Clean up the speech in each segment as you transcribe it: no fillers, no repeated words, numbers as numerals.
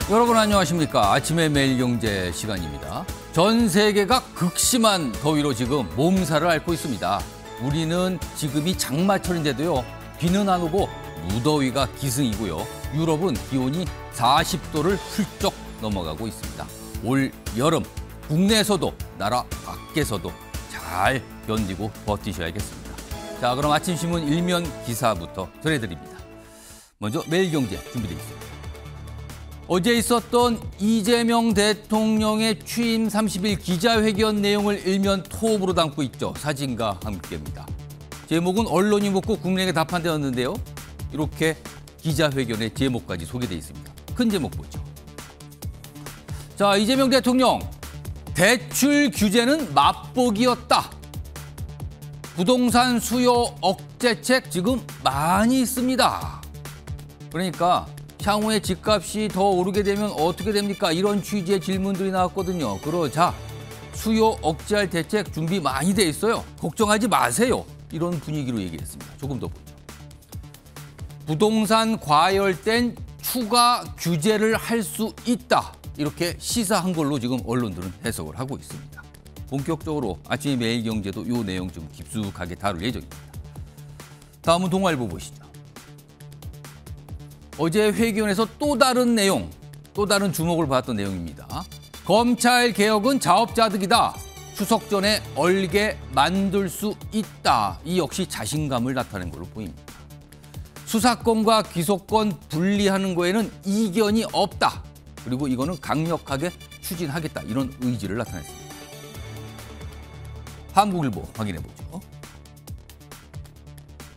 여러분 안녕하십니까. 아침의 매일경제 시간입니다. 전 세계가 극심한 더위로 지금 몸살을 앓고 있습니다. 우리는 지금이 장마철인데도요. 비는 안 오고 무더위가 기승이고요. 유럽은 기온이 40도를 훌쩍 넘어가고 있습니다. 올 여름 국내에서도 나라 밖에서도 잘 견디고 버티셔야겠습니다. 자, 그럼 아침 신문 일면 기사부터 전해드립니다. 먼저 매일경제 준비되어 있습니다. 어제 있었던 이재명 대통령의 취임 30일 기자회견 내용을 일면 톱으로 담고 있죠. 사진과 함께입니다. 제목은 언론이 묻고 국민에게 답한다였는데요. 이렇게 기자회견의 제목까지 소개되어 있습니다. 큰 제목 보죠. 자, 이재명 대통령, 대출 규제는 맛보기였다. 부동산 수요 억제책 지금 많이 있습니다. 그러니까 향후에 집값이 더 오르게 되면 어떻게 됩니까? 이런 취지의 질문들이 나왔거든요. 그러자 수요 억제할 대책 준비 많이 돼 있어요. 걱정하지 마세요. 이런 분위기로 얘기했습니다. 조금 더 보죠. 부동산 과열된 추가 규제를 할 수 있다. 이렇게 시사한 걸로 지금 언론들은 해석을 하고 있습니다. 본격적으로 아침의 매일경제도 이 내용 좀 깊숙하게 다룰 예정입니다. 다음은 동아일보 보시죠. 어제 회견에서 또 다른 내용, 또 다른 주목을 받았던 내용입니다. 검찰 개혁은 자업자득이다. 추석 전에 얼게 만들 수 있다. 이 역시 자신감을 나타낸 걸로 보입니다. 수사권과 기소권 분리하는 거에는 이견이 없다. 그리고 이거는 강력하게 추진하겠다. 이런 의지를 나타냈습니다. 한국일보 확인해보죠.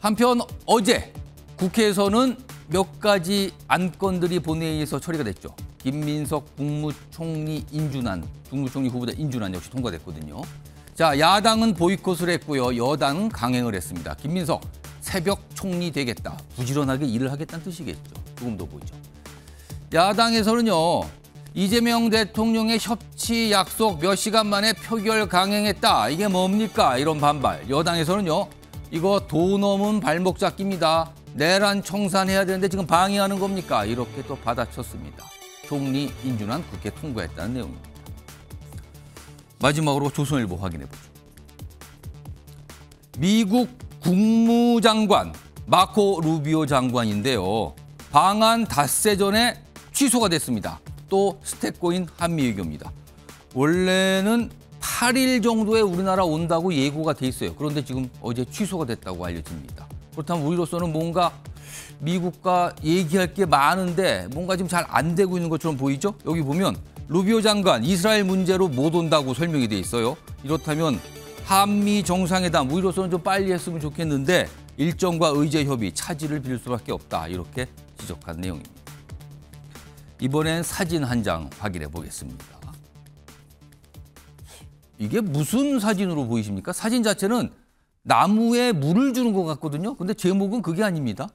한편 어제 국회에서는 몇 가지 안건들이 본회의에서 처리가 됐죠. 김민석 국무총리 인준안, 국무총리 후보자 인준안 역시 통과됐거든요. 자, 야당은 보이콧을 했고요. 여당은 강행을 했습니다. 김민석, 새벽 총리 되겠다. 부지런하게 일을 하겠다는 뜻이겠죠. 조금 더 보죠. 야당에서는요. 이재명 대통령의 협치 약속 몇 시간 만에 표결 강행했다. 이게 뭡니까? 이런 반발. 여당에서는요. 이거 돈 없는 발목 잡기입니다. 내란 청산해야 되는데 지금 방해하는 겁니까? 이렇게 또 받아쳤습니다. 총리 인준안 국회 통과했다는 내용입니다. 마지막으로 조선일보 확인해보죠. 미국 국무장관 마코 루비오 장관인데요. 방한 닷새 전에 취소가 됐습니다. 또 스택고인 한미외교입니다. 원래는 8일 정도에 우리나라 온다고 예고가 돼 있어요. 그런데 지금 어제 취소가 됐다고 알려집니다. 그렇다면 우리로서는 뭔가 미국과 얘기할 게 많은데 뭔가 지금 잘 안 되고 있는 것처럼 보이죠? 여기 보면 루비오 장관 이스라엘 문제로 못 온다고 설명이 돼 있어요. 이렇다면 한미 정상회담 우리로서는 좀 빨리 했으면 좋겠는데 일정과 의제 협의 차질을 빚을 수밖에 없다. 이렇게 지적한 내용입니다. 이번엔 사진 한 장 확인해 보겠습니다. 이게 무슨 사진으로 보이십니까? 사진 자체는 나무에 물을 주는 것 같거든요. 근데 제목은 그게 아닙니다.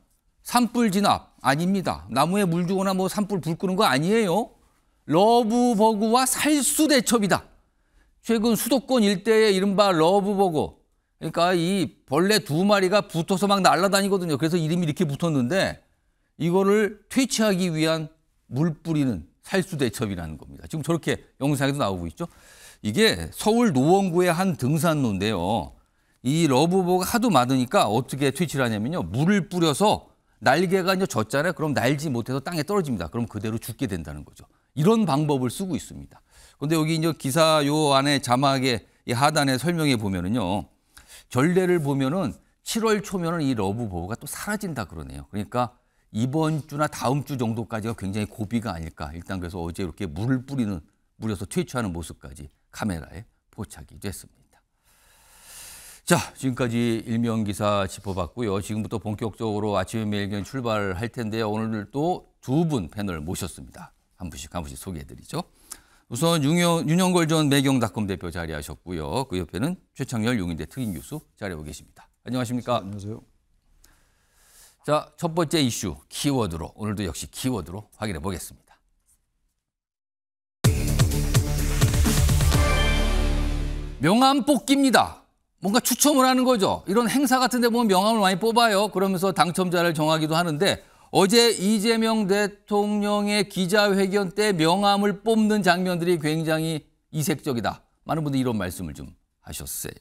산불 진압 아닙니다. 나무에 물 주거나 뭐 산불 불 끄는 거 아니에요. 러브버그와 살수대첩이다. 최근 수도권 일대의 이른바 러브버그. 그러니까 이 벌레 2마리가 붙어서 막 날아다니거든요. 그래서 이름이 이렇게 붙었는데 이거를 퇴치하기 위한 물 뿌리는 살수대첩이라는 겁니다. 지금 저렇게 영상에도 나오고 있죠. 이게 서울 노원구의 한 등산로인데요. 이 러브버그가 하도 많으니까 어떻게 퇴치를 하냐면요. 물을 뿌려서 날개가 이제 젖잖아요. 그럼 날지 못해서 땅에 떨어집니다. 그럼 그대로 죽게 된다는 거죠. 이런 방법을 쓰고 있습니다. 그런데 여기 이제 기사 요 안에 자막에 이 하단에 설명해 보면은요. 전례를 보면은 7월 초면은 이 러브버그가 또 사라진다 그러네요. 그러니까 이번 주나 다음 주 정도까지가 굉장히 고비가 아닐까. 일단 그래서 어제 이렇게 물을 뿌려서 퇴치하는 모습까지 카메라에 포착이 됐습니다. 자, 지금까지 일면 기사 짚어봤고요. 지금부터 본격적으로 아침의 매일경 출발할 텐데요. 오늘 또 두 분 패널 모셨습니다. 한 분씩 소개해드리죠. 우선 윤영걸 전 매경닷컴 대표 자리하셨고요. 그 옆에는 최창렬 용인대 특임교수 자리하고 계십니다. 안녕하십니까? 안녕하세요. 자, 첫 번째 이슈 키워드로 오늘도 역시 키워드로 확인해 보겠습니다. 명함 뽑기입니다. 뭔가 추첨을 하는 거죠. 이런 행사 같은 데 보면 명함을 많이 뽑아요. 그러면서 당첨자를 정하기도 하는데 어제 이재명 대통령의 기자회견 때 명함을 뽑는 장면들이 굉장히 이색적이다. 많은 분들이 이런 말씀을 좀 하셨어요.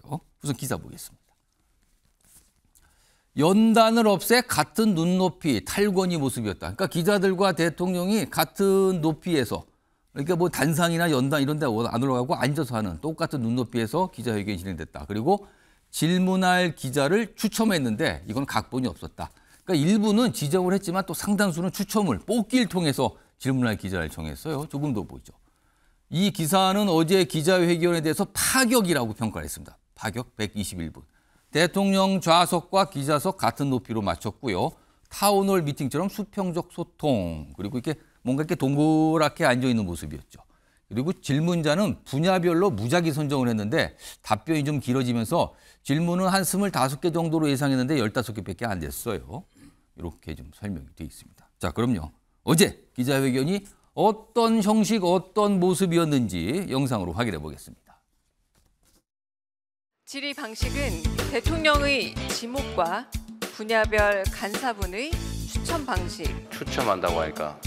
우선 기사 보겠습니다. 연단을 없애 같은 눈높이 탈권위 모습이었다. 그러니까 기자들과 대통령이 같은 높이에서, 그러니까 뭐 단상이나 연단 이런 데 안 올라가고 앉아서 하는 똑같은 눈높이에서 기자회견이 진행됐다. 그리고 질문할 기자를 추첨했는데 이건 각본이 없었다. 그러니까 일부는 지정을 했지만 또 상당수는 추첨을, 뽑기를 통해서 질문할 기자를 정했어요. 조금 더 보죠. 이 기사는 어제 기자회견에 대해서 파격이라고 평가를 했습니다. 파격 121분. 대통령 좌석과 기자석 같은 높이로 맞췄고요. 타운홀 미팅처럼 수평적 소통, 그리고 이렇게 뭔가 이렇게 동그랗게 앉아있는 모습이었죠. 그리고 질문자는 분야별로 무작위 선정을 했는데 답변이 좀 길어지면서 질문은 한 25개 정도로 예상했는데 15개밖에 안 됐어요. 이렇게 좀 설명이 되어 있습니다. 자, 그럼요. 어제 기자회견이 어떤 형식, 어떤 모습이었는지 영상으로 확인해 보겠습니다. 질의 방식은 대통령의 지목과 분야별 간사분의 추천 방식. 추첨한다고 하니까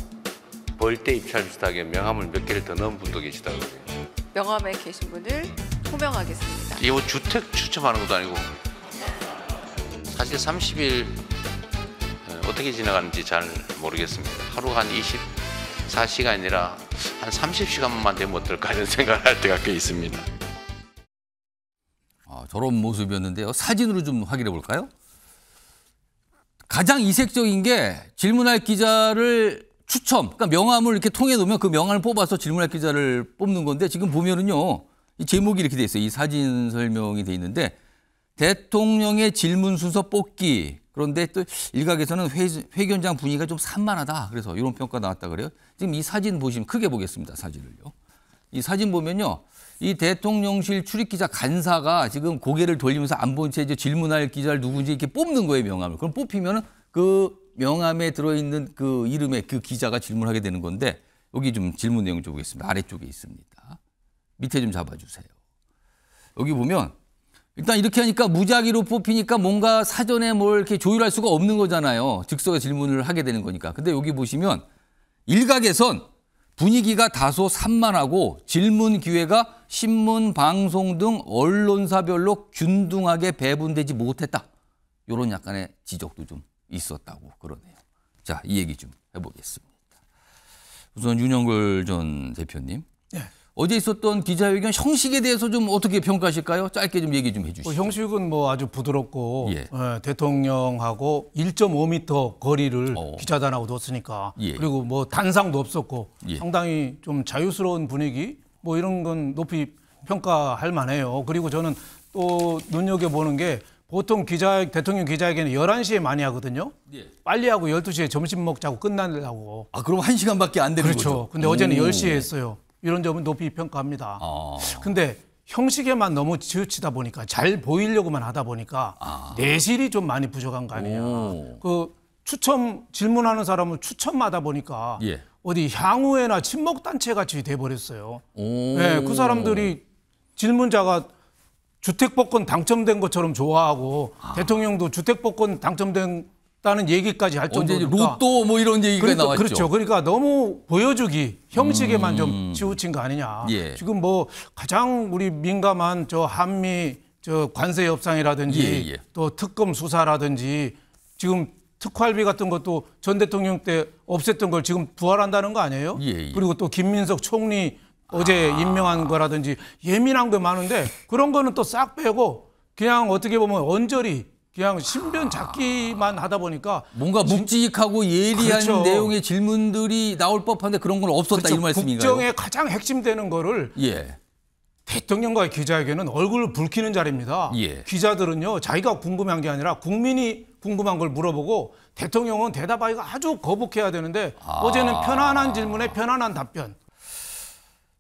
벌떼 입찰 비슷하게 명함을 몇 개를 더 넣은 분도 계시다고요. 명함에 계신 분을 호명하겠습니다. 이게 뭐 주택 추첨하는 것도 아니고 사실 30일 어떻게 지나가는지 잘 모르겠습니다. 하루 한 24시간이라 한 30시간만 되면 어떨까 이런 생각을 할 때가 꽤 있습니다. 저런 모습이었는데요. 사진으로 좀 확인해 볼까요? 가장 이색적인 게 질문할 기자를 추첨, 그러니까 명함을 이렇게 통에 놓으면 그 명함을 뽑아서 질문할 기자를 뽑는 건데 지금 보면은요, 이 제목이 이렇게 돼 있어요. 이 사진 설명이 돼 있는데 대통령의 질문 순서 뽑기. 그런데 또 일각에서는 회견장 분위기가 좀 산만하다. 그래서 이런 평가 나왔다 그래요. 지금 이 사진 보시면 크게 보겠습니다. 사진을요. 이 사진 보면요. 이 대통령실 출입기자 간사가 지금 고개를 돌리면서 안 본 채 이제 질문할 기자를 누군지 이렇게 뽑는 거예요, 명함을. 그럼 뽑히면은 그 명함에 들어있는 그 이름의 그 기자가 질문하게 되는 건데 여기 좀 질문 내용 좀 보겠습니다. 아래쪽에 있습니다. 밑에 좀 잡아주세요. 여기 보면 일단 이렇게 하니까 무작위로 뽑히니까 뭔가 사전에 뭘 이렇게 조율할 수가 없는 거잖아요. 즉석에 질문을 하게 되는 거니까. 근데 여기 보시면 일각에선 분위기가 다소 산만하고 질문 기회가 신문, 방송 등 언론사별로 균등하게 배분되지 못했다. 이런 약간의 지적도 좀 있었다고 그러네요. 자, 이 얘기 좀 해보겠습니다. 우선 윤영걸 전 대표님. 네. 어제 있었던 기자회견 형식에 대해서 좀 어떻게 평가하실까요? 짧게 좀 얘기 좀 해주시죠. 형식은 뭐 아주 부드럽고 예. 대통령하고 1.5m 거리를 기자단하고 뒀으니까 예. 그리고 뭐 단상도 없었고 예. 상당히 좀 자유스러운 분위기 뭐 이런 건 높이 평가할 만해요. 그리고 저는 또 눈여겨보는 게 보통 대통령 기자회견은 11시에 많이 하거든요. 예. 빨리 하고 12시에 점심 먹자고 끝나려고. 아, 그럼 1시간밖에 안 되는 그렇죠. 거죠? 근데 어제는 10시에 했어요. 이런 점은 높이 평가합니다. 근데 형식에만 너무 지우치다 보니까 잘 보이려고만 하다 보니까 내실이 좀 많이 부족한 거 아니에요. 그 추첨 질문하는 사람은 추첨하다 보니까 예. 어디 향후회나 친목단체 같이 돼버렸어요. 네, 그 사람들이 질문자가 주택복권 당첨된 것처럼 좋아하고 대통령도 주택복권 당첨된다는 얘기까지 할 정도니까 로또 뭐 이런 얘기가 그러니까, 나왔죠. 그렇죠. 그러니까 너무 보여주기 형식에만 좀 치우친 거 아니냐. 예. 지금 뭐 가장 우리 민감한 저 한미 저 관세 협상이라든지 예. 또 특검 수사라든지 지금 특활비 같은 것도 전 대통령 때 없앴던 걸 지금 부활한다는 거 아니에요? 예. 그리고 또 김민석 총리 어제 임명한 거라든지 예민한 거 많은데 그런 거는 또 싹 빼고 그냥 어떻게 보면 언저리 그냥 신변 잡기만 하다 보니까 뭔가 묵직하고 예리한 그렇죠. 내용의 질문들이 나올 법한데 그런 건 없었다. 그렇죠. 이 말씀인가요? 국정의 가장 핵심되는 거를 예. 대통령과의 기자회견은 얼굴을 붉히는 자리입니다. 예. 기자들은요 자기가 궁금한 게 아니라 국민이 궁금한 걸 물어보고 대통령은 대답하기가 아주 거북해야 되는데 어제는 편안한 질문에 편안한 답변.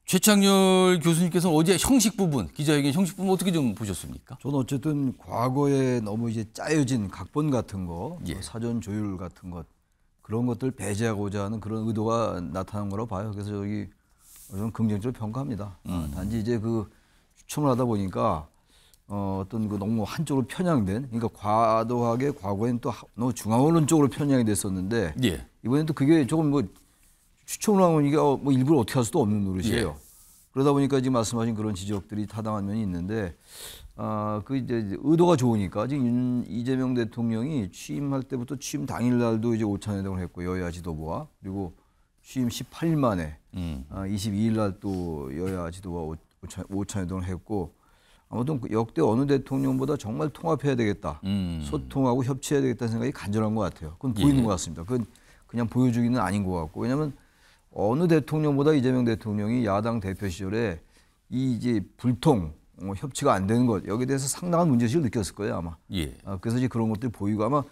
최창렬 교수님께서는 어제 형식 부분, 기자회견 형식 부분 어떻게 좀 보셨습니까? 저는 어쨌든 과거에 너무 이제 짜여진 각본 같은 거, 예. 사전 조율 같은 것 그런 것들 배제하고자 하는 그런 의도가 나타난 거라고 봐요. 그래서 저기 저는 긍정적으로 평가합니다. 단지 이제 그 추첨을 하다 보니까 어떤 그 너무 한쪽으로 편향된, 그러니까 과도하게 과거엔 또 너무 중앙언론 쪽으로 편향이 됐었는데 예. 이번엔 또 그게 조금 뭐 추첨을 하니까 뭐 일부러 어떻게 할 수도 없는 노릇이에요. 예. 그러다 보니까 지금 말씀하신 그런 지적들이 타당한 면이 있는데, 그 이제 의도가 좋으니까 지금 이재명 대통령이 취임할 때부터 취임 당일날도 이제 오찬회동을 했고 여야 지도부와, 그리고 취임 18일 만에 22일 날 또 여야 지도부와 오찬회동을 했고, 아무튼 역대 어느 대통령보다 정말 통합해야 되겠다, 소통하고 협치해야 되겠다는 생각이 간절한 것 같아요. 그건 보이는 것 같습니다. 그건 그냥 보여주기는 아닌 것 같고, 왜냐하면 어느 대통령보다 이재명 대통령이 야당 대표 시절에 이 이제 불통, 협치가 안 되는 것, 여기에 대해서 상당한 문제의식을 느꼈을 거예요, 아마. 예. 그래서 이제 그런 것들이 보이고, 아마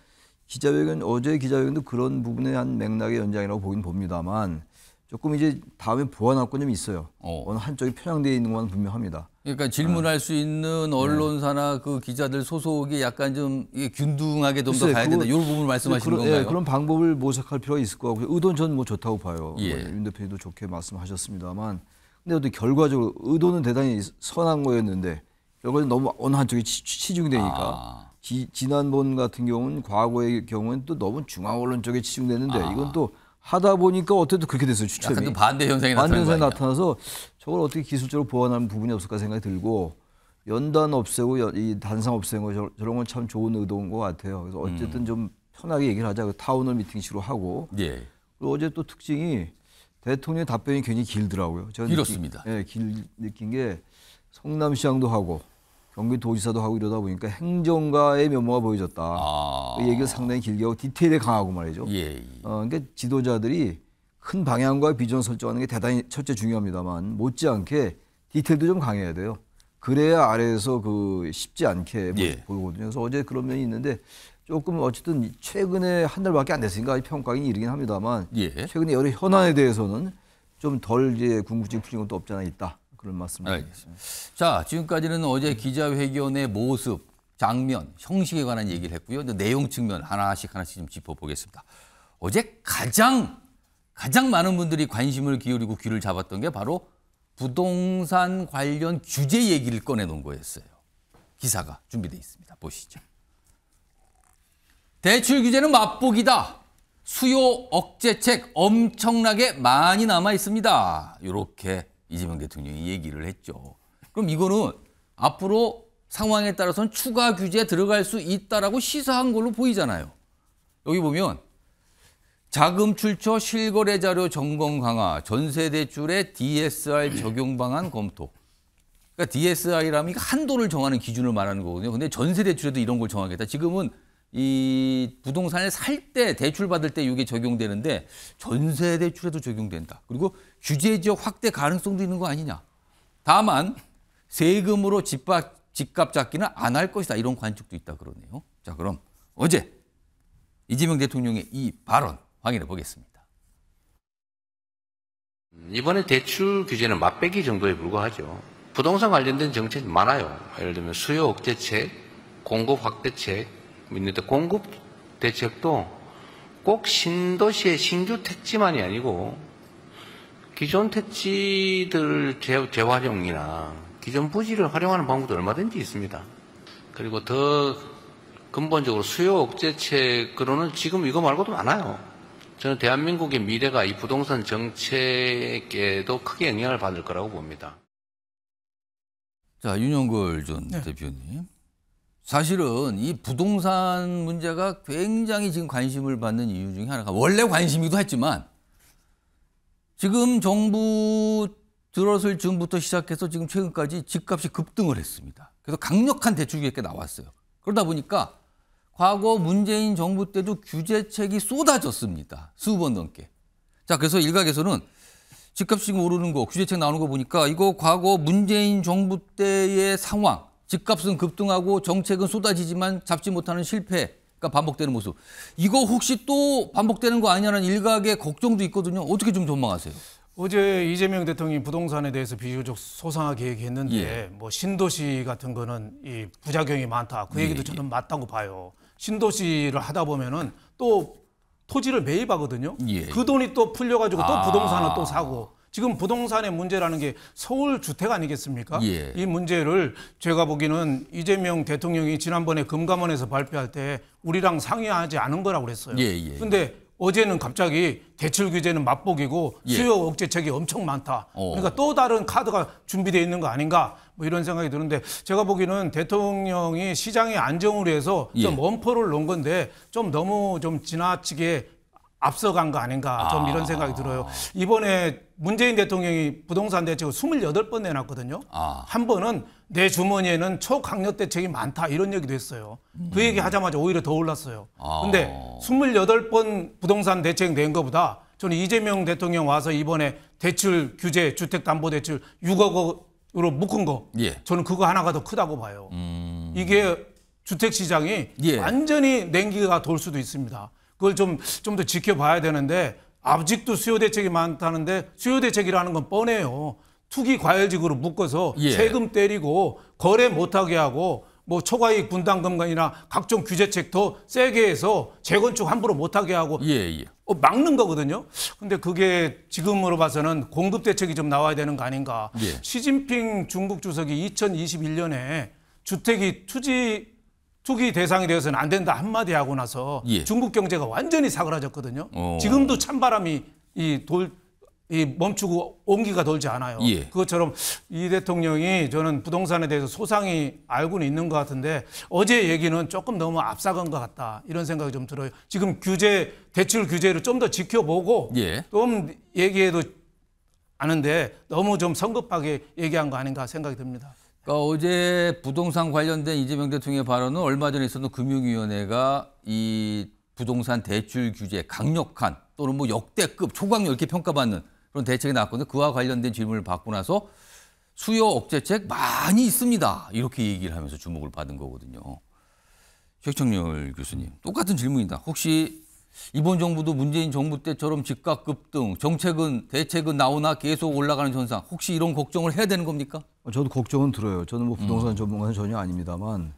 기자회견, 어제의 기자회견도 그런 부분의 한 맥락의 연장이라고 보긴 봅니다만, 조금 이제 다음에 보완할 건 좀 있어요. 어느 한쪽이 편향되어 있는 건 분명합니다. 그러니까 질문할 수 있는 언론사나 그 기자들 소속이 약간 좀 이게 균등하게 좀 더 글쎄요, 가야 된다. 이 부분을 말씀하시는 그런, 건가요? 그런 방법을 모색할 필요가 있을 것 같고요. 의도는 저는 뭐 좋다고 봐요. 예. 윤 대표님도 좋게 말씀하셨습니다만, 근데 어떻게 결과적으로 의도는 대단히 선한 거였는데 결과는 너무 어느 한쪽이 치중이 되니까 지난번 같은 경우는, 과거의 경우는 또 너무 중앙 언론 쪽에 치중됐는데 이건 또 하다 보니까 어떻게 그렇게 됐어요, 추첨이. 약간 좀 반대 현상이 반대 현상이 나타나서 나타나서 저걸 어떻게 기술적으로 보완하는 부분이 없을까 생각이 들고, 연단 없애고 이 단상 없애는 거 저런 건 참 좋은 의도인 것 같아요. 그래서 어쨌든 좀 편하게 얘기를 하자. 타운홀 미팅식으로 하고. 예. 그리고 어제 또 특징이 대통령의 답변이 굉장히 길더라고요. 제가 길었습니다. 느낀 게 성남시장도 하고 경기도지사도 하고 이러다 보니까 행정가의 면모가 보여졌다. 그 얘기를 상당히 길게 하고 디테일에 강하고 말이죠. 예. 그러니까 지도자들이 큰 방향과 비전 설정하는 게 대단히 첫째 중요합니다만, 못지않게 디테일도 좀 강해야 돼요. 그래야 아래에서 그 쉽지 않게 보이거든요. 그래서 어제 그런 면이 있는데, 조금 어쨌든 최근에 한 달밖에 안 됐으니까 평가가 이르긴 합니다만, 최근에 여러 현안에 대해서는 좀 덜 이제 궁금증이 풀린 것도 없지 않아 있다. 그런 말씀입니다. 알겠습니다. 자, 지금까지는 어제 기자회견의 모습, 장면, 형식에 관한 얘기를 했고요. 내용 측면 하나씩 좀 짚어보겠습니다. 어제 가장 많은 분들이 관심을 기울이고 귀를 잡았던 게 바로 부동산 관련 규제 얘기를 꺼내놓은 거였어요. 기사가 준비되어 있습니다. 보시죠. 대출 규제는 맛보기다. 수요 억제책 엄청나게 많이 남아 있습니다. 이렇게 이재명 대통령이 얘기를 했죠. 그럼 이거는 앞으로 상황에 따라서는 추가 규제 들어갈 수 있다라고 시사한 걸로 보이잖아요. 여기 보면 자금 출처 실거래 자료 점검 강화, 전세 대출의 DSR 적용 방안 검토. 그러니까 DSR이라면 한도를 정하는 기준을 말하는 거거든요. 근데 전세 대출에도 이런 걸 정하겠다. 지금은 이 부동산을 살 때, 대출 받을 때 이게 적용되는데 전세 대출에도 적용된다. 그리고 규제 지역 확대 가능성도 있는 거 아니냐. 다만 세금으로 집값 잡기는 안 할 것이다. 이런 관측도 있다 그러네요. 자, 그럼 어제 이재명 대통령의 이 발언 확인해 보겠습니다. 이번에 대출 규제는 맛배기 정도에 불과하죠. 부동산 관련된 정책이 많아요. 예를 들면 수요 억제책, 공급 확대책, 있는데 공급 대책도 꼭 신도시의 신규 택지만이 아니고 기존 택지들 재활용이나 기존 부지를 활용하는 방법도 얼마든지 있습니다. 그리고 더 근본적으로 수요 억제책으로는 지금 이거 말고도 많아요. 저는 대한민국의 미래가 이 부동산 정책에도 크게 영향을 받을 거라고 봅니다. 자, 윤영걸 전 대표님. 사실은 이 부동산 문제가 굉장히 지금 관심을 받는 이유 중에 하나가, 원래 관심이기도 했지만 지금 정부 들어설 즈음부터 시작해서 지금 최근까지 집값이 급등을 했습니다. 그래서 강력한 대출 규제가 나왔어요. 그러다 보니까 과거 문재인 정부 때도 규제책이 쏟아졌습니다. 수십 번 넘게. 자, 그래서 일각에서는 집값이 지금 오르는 거, 규제책 나오는 거 보니까 이거 과거 문재인 정부 때의 상황, 집값은 급등하고 정책은 쏟아지지만 잡지 못하는 실패가 반복되는 모습. 이거 혹시 또 반복되는 거 아니냐는 일각의 걱정도 있거든요. 어떻게 좀 전망하세요? 어제 이재명 대통령이 부동산에 대해서 비교적 소상하게 얘기했는데 뭐 신도시 같은 거는 이 부작용이 많다. 그 얘기도 저는 맞다고 봐요. 신도시를 하다 보면은 또 토지를 매입하거든요. 그 돈이 또 풀려가지고 또 부동산을 또 사고 지금 부동산의 문제라는 게 서울 주택 아니겠습니까? 예. 이 문제를 제가 보기에는 이재명 대통령이 지난번에 금감원에서 발표할 때 우리랑 상의하지 않은 거라고 그랬어요. 예. 근데 어제는 갑자기 대출 규제는 맛보기고 예. 수요 억제책이 엄청 많다. 그러니까 또 다른 카드가 준비되어 있는 거 아닌가? 뭐 이런 생각이 드는데 제가 보기에는 대통령이 시장의 안정을 위해서 예. 좀 엄포를 놓은 건데 좀 너무 좀 지나치게 앞서간 거 아닌가 좀 이런 생각이 들어요. 이번에 문재인 대통령이 부동산 대책을 28번 내놨거든요. 한 번은 내 주머니에는 초강력 대책이 많다 이런 얘기도 했어요. 그 얘기 하자마자 오히려 더 올랐어요. 근데 28번 부동산 대책 낸 것보다 저는 이재명 대통령 와서 이번에 대출 규제 주택담보대출 6억으로 묶은 거 예. 저는 그거 하나가 더 크다고 봐요. 이게 주택시장이 예. 완전히 냉기가 돌 수도 있습니다. 그걸 좀 더 지켜봐야 되는데 아직도 수요 대책이 많다는데 수요 대책이라는 건 뻔해요. 투기 과열직으로 묶어서 예. 세금 때리고 거래 못하게 하고 뭐 초과이익 분담금이나 각종 규제책 더 세게 해서 재건축 함부로 못하게 하고 예. 막는 거거든요. 근데 그게 지금으로 봐서는 공급 대책이 좀 나와야 되는 거 아닌가. 예. 시진핑 중국 주석이 2021년에 주택이 투기 대상이 되어서는 안 된다 한마디 하고 나서 예. 중국 경제가 완전히 사그라졌거든요. 오. 지금도 찬바람이 멈추고 온기가 돌지 않아요. 예. 그것처럼 이 대통령이 저는 부동산에 대해서 소상히 알고는 있는 것 같은데 어제 얘기는 조금 너무 앞서간 것 같다. 이런 생각이 좀 들어요. 지금 대출 규제를 좀 더 지켜보고 예. 좀 얘기해도 아는데 너무 좀 성급하게 얘기한 거 아닌가 생각이 듭니다. 그러니까 어제 부동산 관련된 이재명 대통령의 발언은 얼마 전에 있었던 금융위원회가 이 부동산 대출 규제 강력한 또는 뭐 역대급 초강력 이렇게 평가받는 그런 대책이 나왔거든요. 그와 관련된 질문을 받고 나서 수요 억제책 많이 있습니다. 이렇게 얘기를 하면서 주목을 받은 거거든요. 최청렬 교수님, 똑같은 질문이다. 혹시 이번 정부도 문재인 정부 때처럼 집값 급등, 대책은 나오나 계속 올라가는 현상, 혹시 이런 걱정을 해야 되는 겁니까? 저도 걱정은 들어요. 저는 뭐 부동산 전문가는 전혀 아닙니다만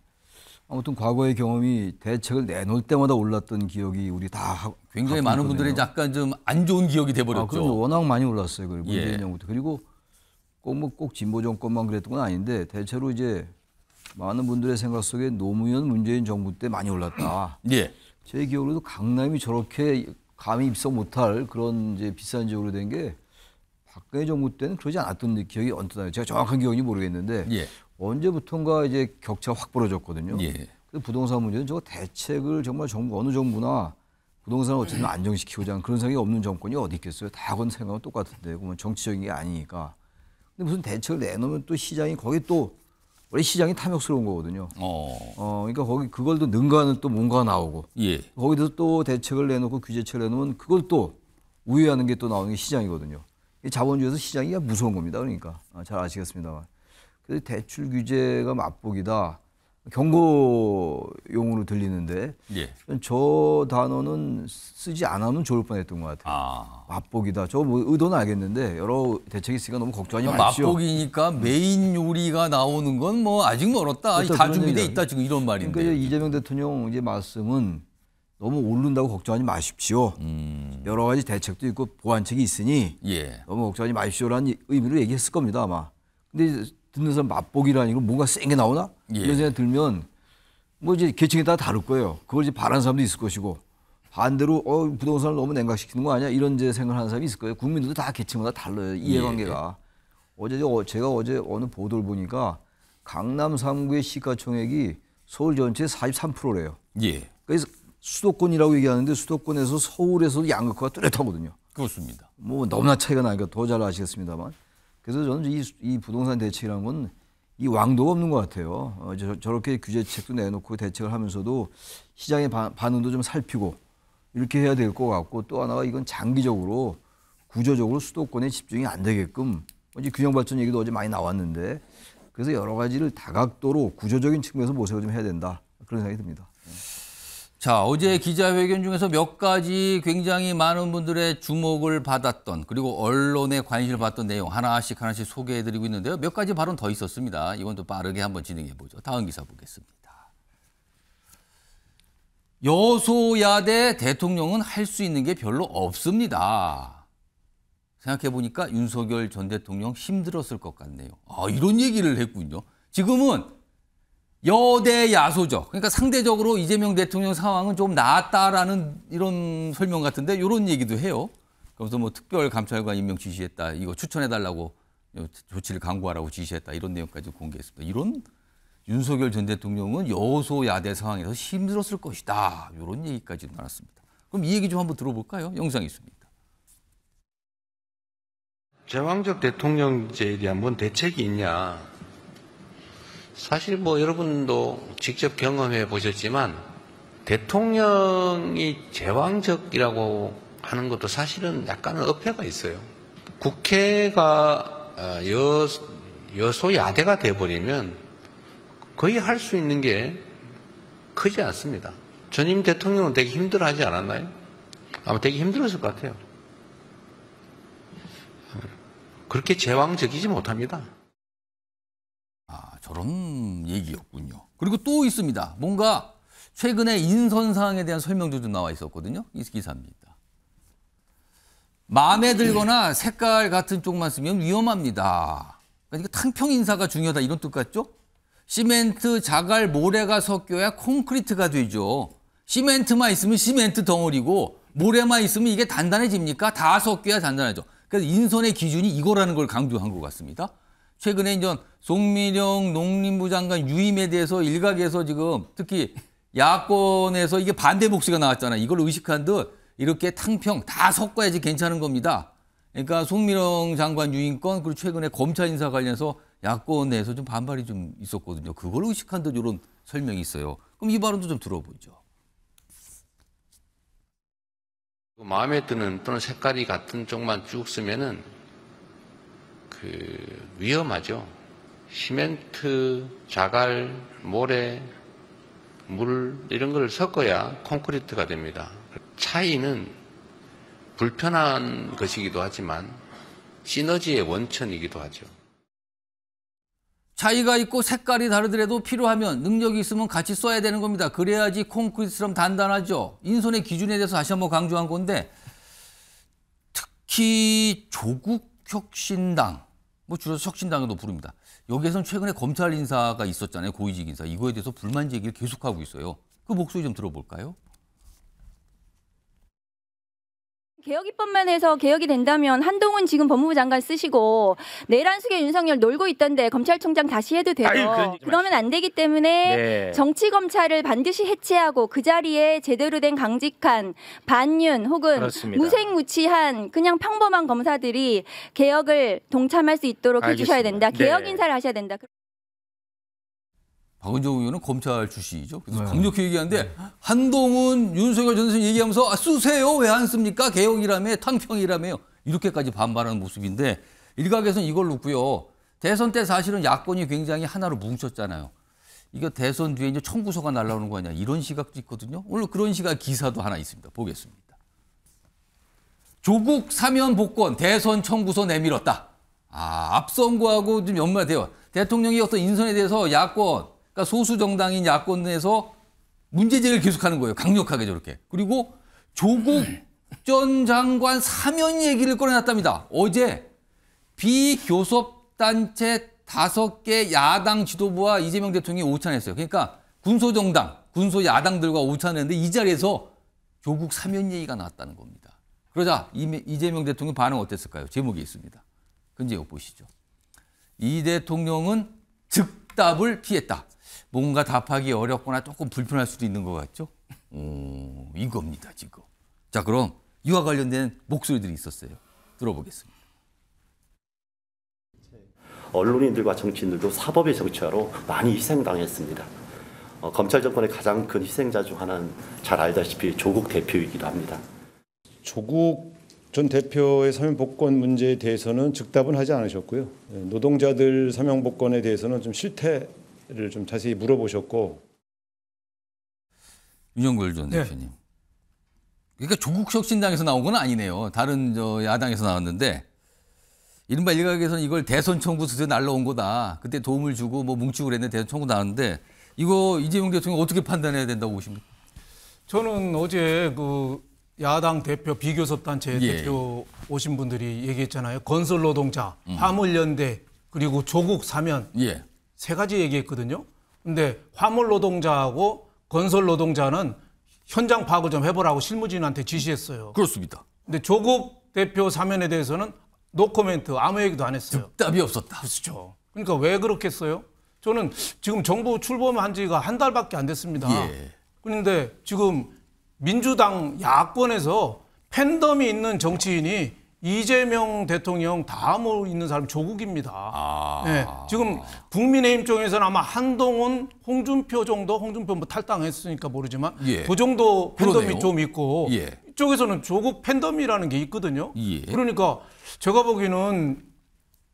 아무튼 과거의 경험이 대책을 내놓을 때마다 올랐던 기억이 우리 다 굉장히 많은 분들이 약간 좀 안 좋은 기억이 돼버렸죠. 그럼 워낙 많이 올랐어요. 문재인 예. 정부 때. 그리고 꼭 진보 정권만 그랬던 건 아닌데 대체로 이제 많은 분들의 생각 속에 노무현 문재인 정부 때 많이 올랐다. 예. 제 기억으로도 강남이 저렇게 감히 입성 못할 그런 이제 비싼 지역으로 된 게 박근혜 정부 때는 그러지 않았던 기억이 언뜻 나요. 제가 정확한 기억이 모르겠는데 예. 언제부턴가 이제 격차가 확 벌어졌거든요. 예. 그래서 부동산 문제는 저거 대책을 정말 어느 정부나 부동산을 어쨌든 안정시키고자 하는 그런 생각이 없는 정권이 어디 있겠어요. 다 그건 생각은 똑같은데 그러면 정치적인 게 아니니까. 근데 무슨 대책을 내놓으면 또 시장이 거기 또 원래 시장이 탐욕스러운 거거든요. 그러니까 거기 그걸 또 능가하는 또 뭔가 나오고 예. 거기서 또 대책을 내놓고 규제책을 내놓으면 그걸 또 우회하는 게 또 나오는 게 시장이거든요. 이 자본주의에서 시장이 무서운 겁니다. 그러니까 잘 아시겠습니다만. 그래서 대출 규제가 맛보기다. 경고용으로 들리는데 예. 저 단어는 쓰지 않으면 좋을 뻔했던 것 같아요. 맛보기다. 저 뭐 의도는 알겠는데 여러 대책이 있으니까 너무 걱정하지 마십시오. 맛보기니까 메인 요리가 나오는 건 뭐 아직 멀었다. 그렇죠. 다 그런 준비돼 얘기야. 있다 지금 이런 말인데. 그러니까 이재명 대통령 이제 말씀은 너무 오른다고 걱정하지 마십시오. 여러 가지 대책도 있고 보완책이 있으니 예. 너무 걱정하지 마십시오라는 의미로 얘기했을 겁니다 아마. 근데 듣는 사람 맛보기라는 거 뭔가 센 게 나오나? 예. 이런 생각이 들면 뭐 이제 계층에 따라 다를 거예요. 그걸 이제 바라는 사람도 있을 것이고 반대로 부동산을 너무 냉각시키는 거 아니야? 이런 이제 생각을 하는 사람이 있을 거예요. 국민들도 다 계층마다 달라요. 이해관계가. 제가 어제 어느 보도를 보니까 강남 3구의 시가총액이 서울 전체의 43%래요. 예. 그래서 수도권이라고 얘기하는데 수도권에서 서울에서도 양극화가 뚜렷하거든요. 그렇습니다. 뭐 너무나 차이가 나니까 더 잘 아시겠습니다만. 그래서 저는 이 부동산 대책이라는 건 이 왕도가 없는 것 같아요. 저렇게 규제책도 내놓고 대책을 하면서도 시장의 반응도 좀 살피고 이렇게 해야 될 것 같고 또 하나가 이건 장기적으로 구조적으로 수도권에 집중이 안 되게끔 이제 균형 발전 얘기도 어제 많이 나왔는데 그래서 여러 가지를 다각도로 구조적인 측면에서 모색을 좀 해야 된다. 그런 생각이 듭니다. 자, 어제 기자회견 중에서 몇 가지 굉장히 많은 분들의 주목을 받았던 그리고 언론의 관심을 받던 내용 하나씩 소개해드리고 있는데요. 몇 가지 발언 더 있었습니다. 이건 또 빠르게 한번 진행해 보죠. 다음 기사 보겠습니다. 여소야대 대통령은 할 수 있는 게 별로 없습니다. 생각해 보니까 윤석열 전 대통령 힘들었을 것 같네요. 이런 얘기를 했군요. 지금은 여대 야소죠. 그러니까 상대적으로 이재명 대통령 상황은 좀 나았다라는 이런 설명 같은데 이런 얘기도 해요. 그래서 뭐 특별감찰관 임명 지시했다. 이거 추천해달라고 조치를 강구하라고 지시했다. 이런 내용까지 공개했습니다. 이런 윤석열 전 대통령은 여소야대 상황에서 힘들었을 것이다. 이런 얘기까지 나왔습니다. 그럼 이 얘기 좀 한번 들어볼까요? 영상이 있습니다. 제왕적 대통령제에 대한 뭔 대책이 있냐. 사실 뭐 여러분도 직접 경험해 보셨지만 대통령이 제왕적이라고 하는 것도 사실은 약간은 어폐가 있어요. 국회가 여소야대가 돼버리면 거의 할 수 있는 게 크지 않습니다. 전임 대통령은 되게 힘들어하지 않았나요? 아마 되게 힘들었을 것 같아요. 그렇게 제왕적이지 못합니다. 저런 얘기였군요. 그리고 또 있습니다. 뭔가 최근에 인선 사항에 대한 설명도 좀 나와 있었거든요. 이 기사입니다. 마음에 들거나 색깔 같은 쪽만 쓰면 위험합니다. 그러니까 탕평 인사가 중요하다 이런 뜻 같죠? 시멘트, 자갈, 모래가 섞여야 콘크리트가 되죠. 시멘트만 있으면 시멘트 덩어리고 모래만 있으면 이게 단단해집니까? 다 섞여야 단단하죠. 그래서 인선의 기준이 이거라는 걸 강조한 것 같습니다. 최근에 이제 송미령 농림부 장관 유임에 대해서 일각에서 지금 특히 야권에서 이게 반대 목소리가 나왔잖아요. 이걸 의식한 듯 이렇게 탕평 다 섞어야지 괜찮은 겁니다. 그러니까 송미령 장관 유임권 그리고 최근에 검찰 인사 관련해서 야권 내에서 좀 반발이 좀 있었거든요. 그걸 의식한 듯 이런 설명이 있어요. 그럼 이 발언도 좀 들어보죠. 마음에 드는 또는 색깔이 같은 쪽만 쭉 쓰면은 위험하죠. 시멘트, 자갈, 모래, 물 이런 걸 섞어야 콘크리트가 됩니다. 차이는 불편한 것이기도 하지만 시너지의 원천이기도 하죠. 차이가 있고 색깔이 다르더라도 필요하면 능력이 있으면 같이 써야 되는 겁니다. 그래야지 콘크리트처럼 단단하죠. 인선의 기준에 대해서 다시 한번 강조한 건데 특히 조국혁신당, 뭐 줄여서 혁신당으로 부릅니다. 여기에서는 최근에 검찰 인사가 있었잖아요. 고위직 인사. 이거에 대해서 불만 제기를 계속하고 있어요. 그 목소리 좀 들어볼까요? 개혁 입법만 해서 개혁이 된다면 한동훈 지금 법무부 장관 쓰시고 내란 속에 윤석열 놀고 있던데 검찰총장 다시 해도 돼요. 그러면 안 되기 때문에 정치 검찰을 반드시 해체하고 그 자리에 제대로 된 강직한 반윤 혹은 무색무취한 그냥 평범한 검사들이 개혁을 동참할 수 있도록 해주셔야 된다. 개혁 인사를 하셔야 된다. 박은정 의원은 검찰 출신이죠. 그래서 강력히 얘기하는데 한동훈, 윤석열 전 대통령 얘기하면서 쓰세요. 왜 안 씁니까? 개혁이라며 탕평이라며 이렇게까지 반발하는 모습인데 일각에서는 이걸 놓고요. 대선 때 사실은 야권이 굉장히 하나로 뭉쳤잖아요. 이거 대선 뒤에 이제 청구서가 날라오는 거 아니야. 이런 시각도 있거든요. 오늘 그런 시각 기사도 하나 있습니다. 보겠습니다. 조국 사면 복권 대선 청구서 내밀었다. 앞선 거하고 좀 연마돼요. 대통령이 어떤 인선에 대해서 야권 그러니까 소수 정당인 야권 내에서 문제 제기를 계속하는 거예요. 강력하게 저렇게. 그리고 조국 전 장관 사면 얘기를 꺼내놨답니다. 어제 비교섭단체 5개 야당 지도부와 이재명 대통령이 오찬했어요. 그러니까 군소정당, 군소야당들과 오찬했는데 이 자리에서 조국 사면 얘기가 나왔다는 겁니다. 그러자 이재명 대통령 반응 어땠을까요? 제목이 있습니다. 근데 이거 보시죠. 이 대통령은 즉답을 피했다. 뭔가 답하기 어렵거나 조금 불편할 수도 있는 것 같죠? 이겁니다, 지금. 자, 그럼 이와 관련된 목소리들이 있었어요. 들어보겠습니다. 언론인들과 정치인들도 사법의 정치화로 많이 희생당했습니다. 검찰 정권의 가장 큰 희생자 중 하나는 잘 알다시피 조국 대표이기도 합니다. 조국 전 대표의 사면 복권 문제에 대해서는 즉답은 하지 않으셨고요. 노동자들 사면 복권에 대해서는 좀 실태를 좀 자세히 물어보셨고. 윤영걸 전 대표님. 그러니까 조국 혁신당에서 나온 건 아니네요. 다른 야당에서 나왔는데 이른바 일각에서는 이걸 대선 청구서에 날라온 거다. 그때 도움을 주고 뭐 뭉치고 그랬는데 대선 청구 나왔는데 이거 이재명 대통령 어떻게 판단해야 된다고 보십니까? 저는 어제 야당 대표 비교섭단체 예. 대표 오신 분들이 얘기했잖아요. 건설노동자, 화물연대 그리고 조국 사면 예. 세 가지 얘기했거든요. 근데 화물노동자하고 건설노동자는 현장 파악을 좀 해보라고 실무진한테 지시했어요. 그렇습니다. 근데 조국 대표 사면에 대해서는 노코멘트 아무 얘기도 안 했어요. 답이 없었다. 그렇죠. 그러니까 왜 그렇겠어요? 저는 지금 정부 출범한 지가 한 달밖에 안 됐습니다. 예. 그런데 지금 민주당 야권에서 팬덤이 있는 정치인이 이재명 대통령 다음으로 있는 사람이 조국입니다. 네, 지금 국민의힘 쪽에서는 아마 한동훈, 홍준표 정도, 홍준표 뭐 탈당했으니까 모르지만 예. 그 정도 팬덤이 그러네요. 좀 있고 예. 이쪽에서는 조국 팬덤이라는 게 있거든요. 예. 그러니까 제가 보기에는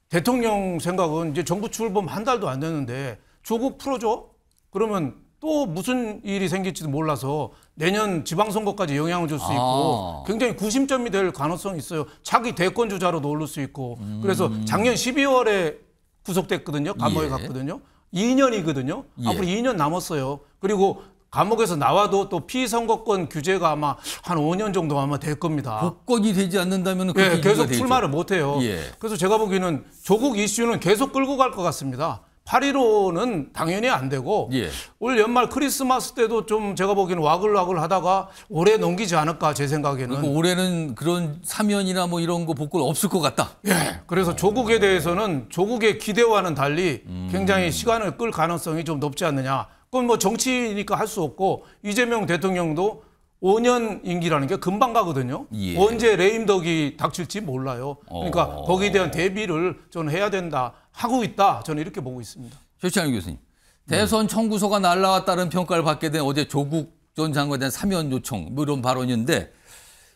대통령 생각은 이제 정부 출범 한 달도 안 됐는데 조국 풀어줘? 그러면 또 무슨 일이 생길지도 몰라서 내년 지방선거까지 영향을 줄 수 있고 굉장히 구심점이 될 가능성이 있어요. 차기 대권 주자로도 오를 수 있고. 그래서 작년 12월에 구속됐거든요. 감옥에 예. 갔거든요. 2년이거든요. 예. 앞으로 2년 남았어요. 그리고 감옥에서 나와도 또 피선거권 규제가 아마 한 5년 정도 아마 될 겁니다. 복권이 되지 않는다면 예, 계속 출마를 못 해요. 예. 그래서 제가 보기에는 조국 이슈는 계속 끌고 갈 것 같습니다. 8.15는 당연히 안 되고 예. 올 연말 크리스마스 때도 좀 제가 보기에는 와글와글 하다가 올해 넘기지 않을까 제 생각에는. 그러니까 올해는 그런 사면이나 뭐 이런 거 복권 없을 것 같다. 예. 그래서 조국에 대해서는 조국의 기대와는 달리 굉장히 시간을 끌 가능성이 좀 높지 않느냐. 그건 뭐 정치니까 할 수 없고 이재명 대통령도 5년 임기라는 게 금방 가거든요. 예. 언제 레임덕이 닥칠지 몰라요. 그러니까 거기에 대한 대비를 저는 해야 된다. 하고 있다. 저는 이렇게 보고 있습니다. 최치환 교수님. 대선 청구서가 날라왔다는 평가를 받게 된 어제 조국 전 장관에 대한 사면 요청 뭐 이런 발언인데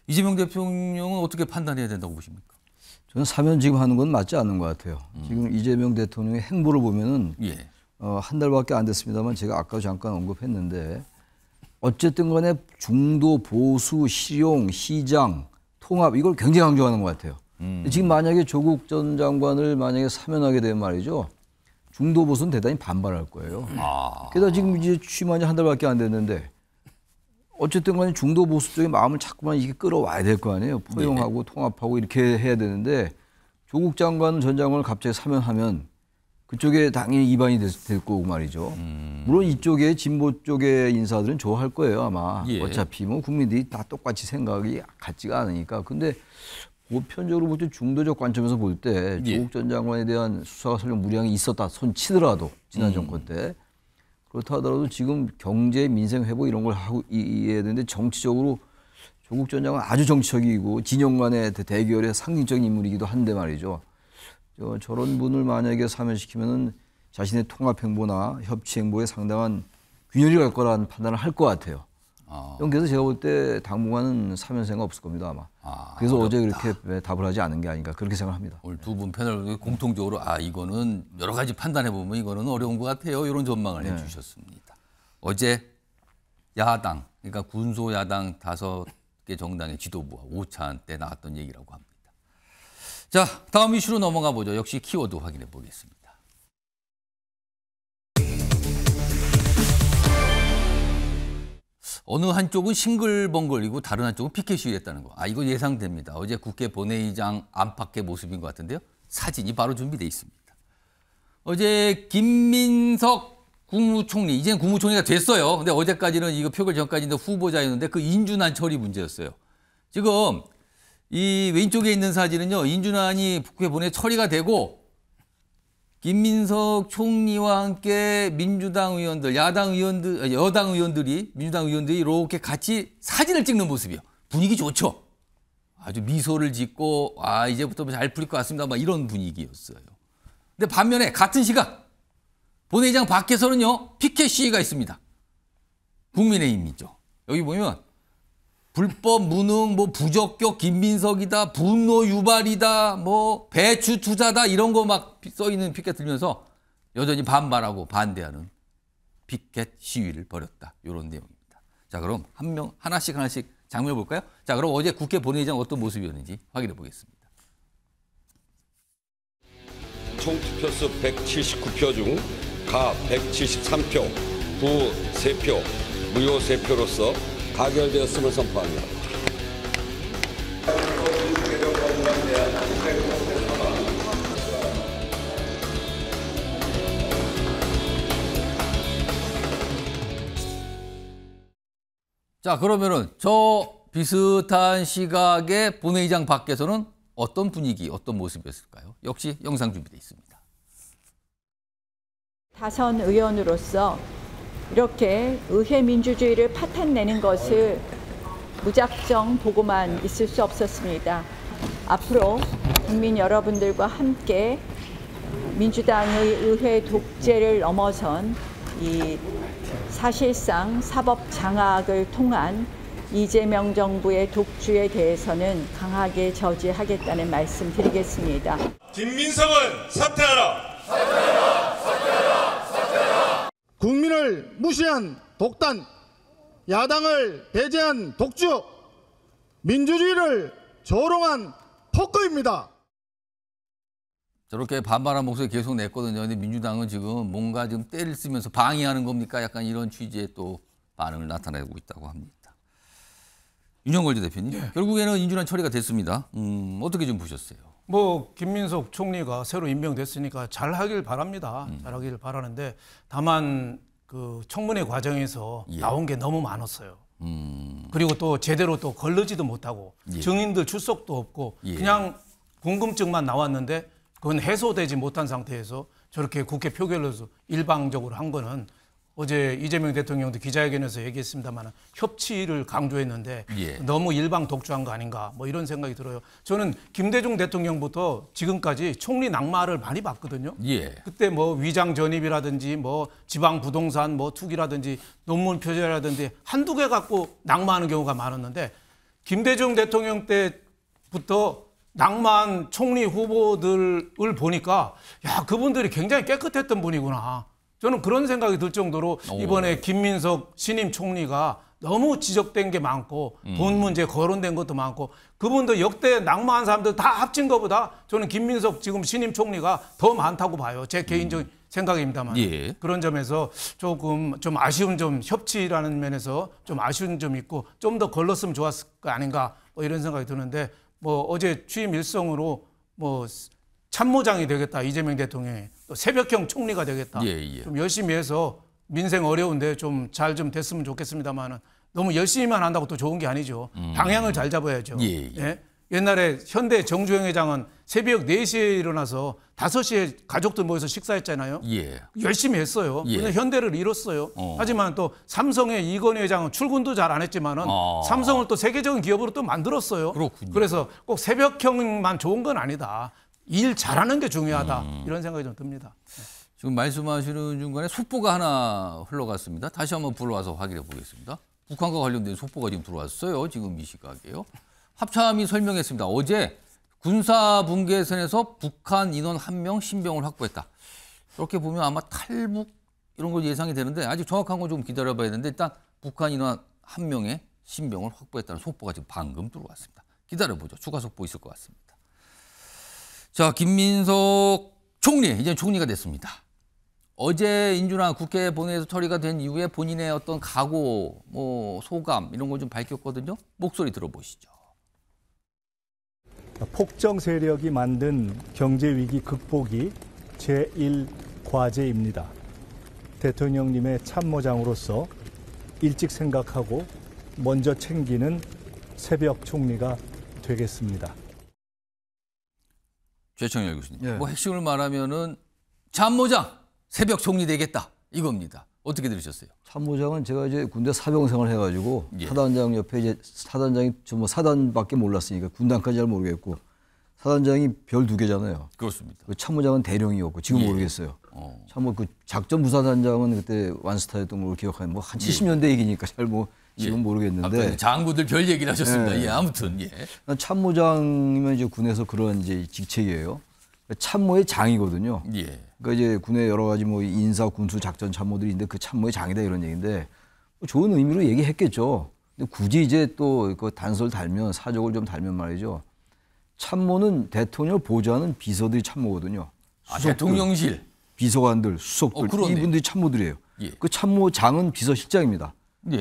이재명 대통령은 어떻게 판단해야 된다고 보십니까? 저는 사면 지금 하는 건 맞지 않는 것 같아요. 지금 이재명 대통령의 행보를 보면은 예. 한 달밖에 안 됐습니다만 제가 아까 잠깐 언급했는데 어쨌든 간에 중도, 보수, 실용, 시장, 통합 이걸 굉장히 강조하는 것 같아요. 지금 만약에 조국 전 장관을 만약에 사면하게 되면 말이죠. 중도 보수는 대단히 반발할 거예요. 게다가 지금 이제 취임한 지 한 달밖에 안 됐는데 어쨌든 간에 중도 보수 쪽의 마음을 자꾸만 이게 끌어와야 될 거 아니에요. 포용하고 통합하고 이렇게 해야 되는데 조국 장관 전 장관을 갑자기 사면하면 그쪽에 당연히 이반이 될 거고 말이죠. 물론 이쪽에 진보 쪽의 인사들은 좋아할 거예요 아마. 예. 어차피 뭐 국민들이 다 똑같이 생각이 같지가 않으니까. 근데 보편적으로 볼 때 중도적 관점에서 볼 때 예. 조국 전 장관에 대한 수사가 설령 무리하게 있었다 손 치더라도 지난 정권 때 그렇다 하더라도 지금 경제 민생 회복 이런 걸 하고 이해해야 되는데 정치적으로 조국 전 장관 아주 정치적이고 진영 간의 대결의 상징적인 인물이기도 한데 말이죠. 저런 분을 만약에 사면시키면은 자신의 통합 행보나 협치 행보에 상당한 균열이 갈 거라는 판단을 할 것 같아요. 그래서 제가 볼 때 당분간은 사면 생각 없을 겁니다 아마. 그래서 어렵다. 어제 그렇게 답을 하지 않은 게 아닌가 그렇게 생각합니다. 오늘 두 분 패널 공통적으로 이거는 여러 가지 판단해 보면 이거는 어려운 것 같아요. 이런 전망을 해주셨습니다. 어제 야당 그러니까 군소 야당 5개 정당의 지도부와 오찬 때 나왔던 얘기라고 합니다. 자, 다음 이슈로 넘어가 보죠. 역시 키워드 확인해 보겠습니다. 어느 한쪽은 싱글벙글이고 다른 한쪽은 피켓 시위했다는 거. 이거 예상됩니다. 어제 국회 본회의장 안팎의 모습인 것 같은데요. 사진이 바로 준비되어 있습니다. 어제 김민석 국무총리, 이제는 국무총리가 됐어요. 근데 어제까지는 이거 표결 전까지는 후보자였는데 그 인준안 처리 문제였어요. 지금 이 왼쪽에 있는 사진은요, 인준안이 국회 본회의 처리가 되고 김민석 총리와 함께 민주당 의원들, 여당 의원들이 민주당 의원들이 이렇게 같이 사진을 찍는 모습이에요. 분위기 좋죠. 아주 미소를 짓고 이제부터 잘 풀릴 것 같습니다. 막 이런 분위기였어요. 근데 반면에 같은 시각 본회의장 밖에서는요 피켓 시위가 있습니다. 국민의힘이죠. 여기 보면 불법 무능, 부적격 김민석이다, 분노 유발이다, 배추 투자다 이런 거 막 써 있는 피켓 들면서 여전히 반발하고 반대하는 피켓 시위를 벌였다. 이런 내용입니다. 자, 그럼 하나씩 장면을 볼까요? 자, 그럼 어제 국회 본회의장 어떤 모습이었는지 확인해 보겠습니다. 총 투표수 179표 중 가 173표, 부 3표, 무효 3표로서 가결되었음을 선포합니다. 자, 그러면은 저 비슷한 시각의 본회의장 밖에서는 어떤 분위기, 어떤 모습이었을까요? 역시 영상 준비되어 있습니다. 다선 의원으로서 이렇게 의회 민주주의를 파탄내는 것을 무작정 보고만 있을 수 없었습니다. 앞으로 국민 여러분들과 함께 민주당의 의회 독재를 넘어선 이 사실상 사법 장악을 통한 이재명 정부의 독주에 대해서는 강하게 저지하겠다는 말씀 드리겠습니다. 김민석은 사퇴하라! 국민을 무시한 독단, 야당을 배제한 독주, 민주주의를 조롱한 폭거입니다. 저렇게 반발한 목소리 계속 냈거든요. 근데 민주당은 지금 뭔가 좀 때를 쓰면서 방해하는 겁니까? 약간 이런 취지의 또 반응을 나타내고 있다고 합니다. 윤영걸 대표님, 결국에는 인준안 처리가 됐습니다. 어떻게 좀 보셨어요? 뭐 김민석 총리가 새로 임명됐으니까 잘하길 바랍니다. 잘하길 바라는데 다만 그 청문회 과정에서 나온 게 너무 많았어요. 그리고 또 제대로 또 걸르지도 못하고 증인들 출석도 없고 그냥 궁금증만 나왔는데 그건 해소되지 못한 상태에서 저렇게 국회 표결로서 일방적으로 한 거는 어제 이재명 대통령도 기자회견에서 얘기했습니다만 협치를 강조했는데 너무 일방 독주한 거 아닌가 뭐 이런 생각이 들어요. 저는 김대중 대통령부터 지금까지 총리 낙마를 많이 봤거든요. 그때 뭐 위장 전입이라든지 뭐 지방 부동산 뭐 투기라든지 논문 표절이라든지 한두 개 갖고 낙마하는 경우가 많았는데 김대중 대통령 때부터 낙마한 총리 후보들을 보니까 야, 그분들이 굉장히 깨끗했던 분이구나. 저는 그런 생각이 들 정도로 이번에 김민석 신임 총리가 너무 지적된 게 많고 돈 문제 거론된 것도 많고 그분도 역대 낙마한 사람들 다 합친 것보다 저는 김민석 지금 신임 총리가 더 많다고 봐요. 제 개인적인 생각입니다만. 그런 점에서 조금 좀 아쉬운 점, 협치라는 면에서 좀 아쉬운 점이 있고 좀 더 걸렀으면 좋았을 거 아닌가 뭐 이런 생각이 드는데 뭐 어제 취임 일성으로 뭐 참모장이 되겠다 이재명 대통령이 또 새벽형 총리가 되겠다 좀 열심히 해서 민생 어려운데 좀 잘 좀 됐으면 좋겠습니다만은 너무 열심히만 한다고 또 좋은 게 아니죠. 방향을 잘 잡아야죠. 옛날에 현대 정주행 회장은 새벽 4시에 일어나서 5시에 가족들 모여서 식사했잖아요. 열심히 했어요. 근데 현대를 잃었어요. 하지만 또 삼성의 이건희 회장은 출근도 잘 안 했지만은 삼성을 또 세계적인 기업으로 또 만들었어요. 그래서 꼭 새벽형만 좋은 건 아니다. 일 잘하는 게 중요하다. 이런 생각이 좀 듭니다. 지금 말씀하시는 중간에 속보가 하나 흘러갔습니다. 다시 한번 불러와서 확인해 보겠습니다. 북한과 관련된 속보가 지금 들어왔어요. 지금 이 시각이에요. 합참이 설명했습니다. 어제 군사분계선에서 북한 인원 1명 신병을 확보했다. 이렇게 보면 아마 탈북 이런 거 예상이 되는데 아직 정확한 건 좀 기다려봐야 되는데 일단 북한 인원 1명의 신병을 확보했다는 속보가 지금 방금 들어왔습니다. 기다려보죠. 추가 속보 있을 것 같습니다. 자, 김민석 총리, 이제 총리가 됐습니다. 어제 인준안 국회 본회의에서 처리가 된 이후에 본인의 어떤 각오, 뭐 소감 이런 걸 좀 밝혔거든요. 목소리 들어보시죠. 폭정 세력이 만든 경제 위기 극복이 제1 과제입니다. 대통령님의 참모장으로서 일찍 생각하고 먼저 챙기는 새벽 총리가 되겠습니다. 최청열 교수님, 뭐 핵심을 말하면은 참모장 새벽 총리 되겠다 이겁니다. 어떻게 들으셨어요? 참모장은 제가 이제 군대 사병생활 해가지고 사단장 옆에 이제 사단장이 뭐 사단밖에 몰랐으니까 군단까지 잘 모르겠고 사단장이 별 2개잖아요. 그렇습니다. 그 참모장은 대령이었고 지금 모르겠어요. 참모 그 작전 부사단장은 그때 완스타였던 걸 기억하는 뭐 한 70년대 얘기니까 잘 뭐 지금 모르겠는데 장군들 별 얘기를 하셨습니다. 아무튼 참모장이면 이제 군에서 그런 이제 직책이에요. 참모의 장이거든요. 그러니까 이제 군에 여러 가지 뭐 인사, 군수, 작전 참모들이 있는데 그 참모의 장이다 이런 얘기인데 좋은 의미로 얘기했겠죠. 근데 굳이 이제 또 그 단서를 달면 사족을 좀 달면 말이죠. 참모는 대통령을 보좌하는 비서들이 참모거든요. 대통령실 비서관들, 수석들 이분들이 참모들이에요. 그 참모장은 비서실장입니다.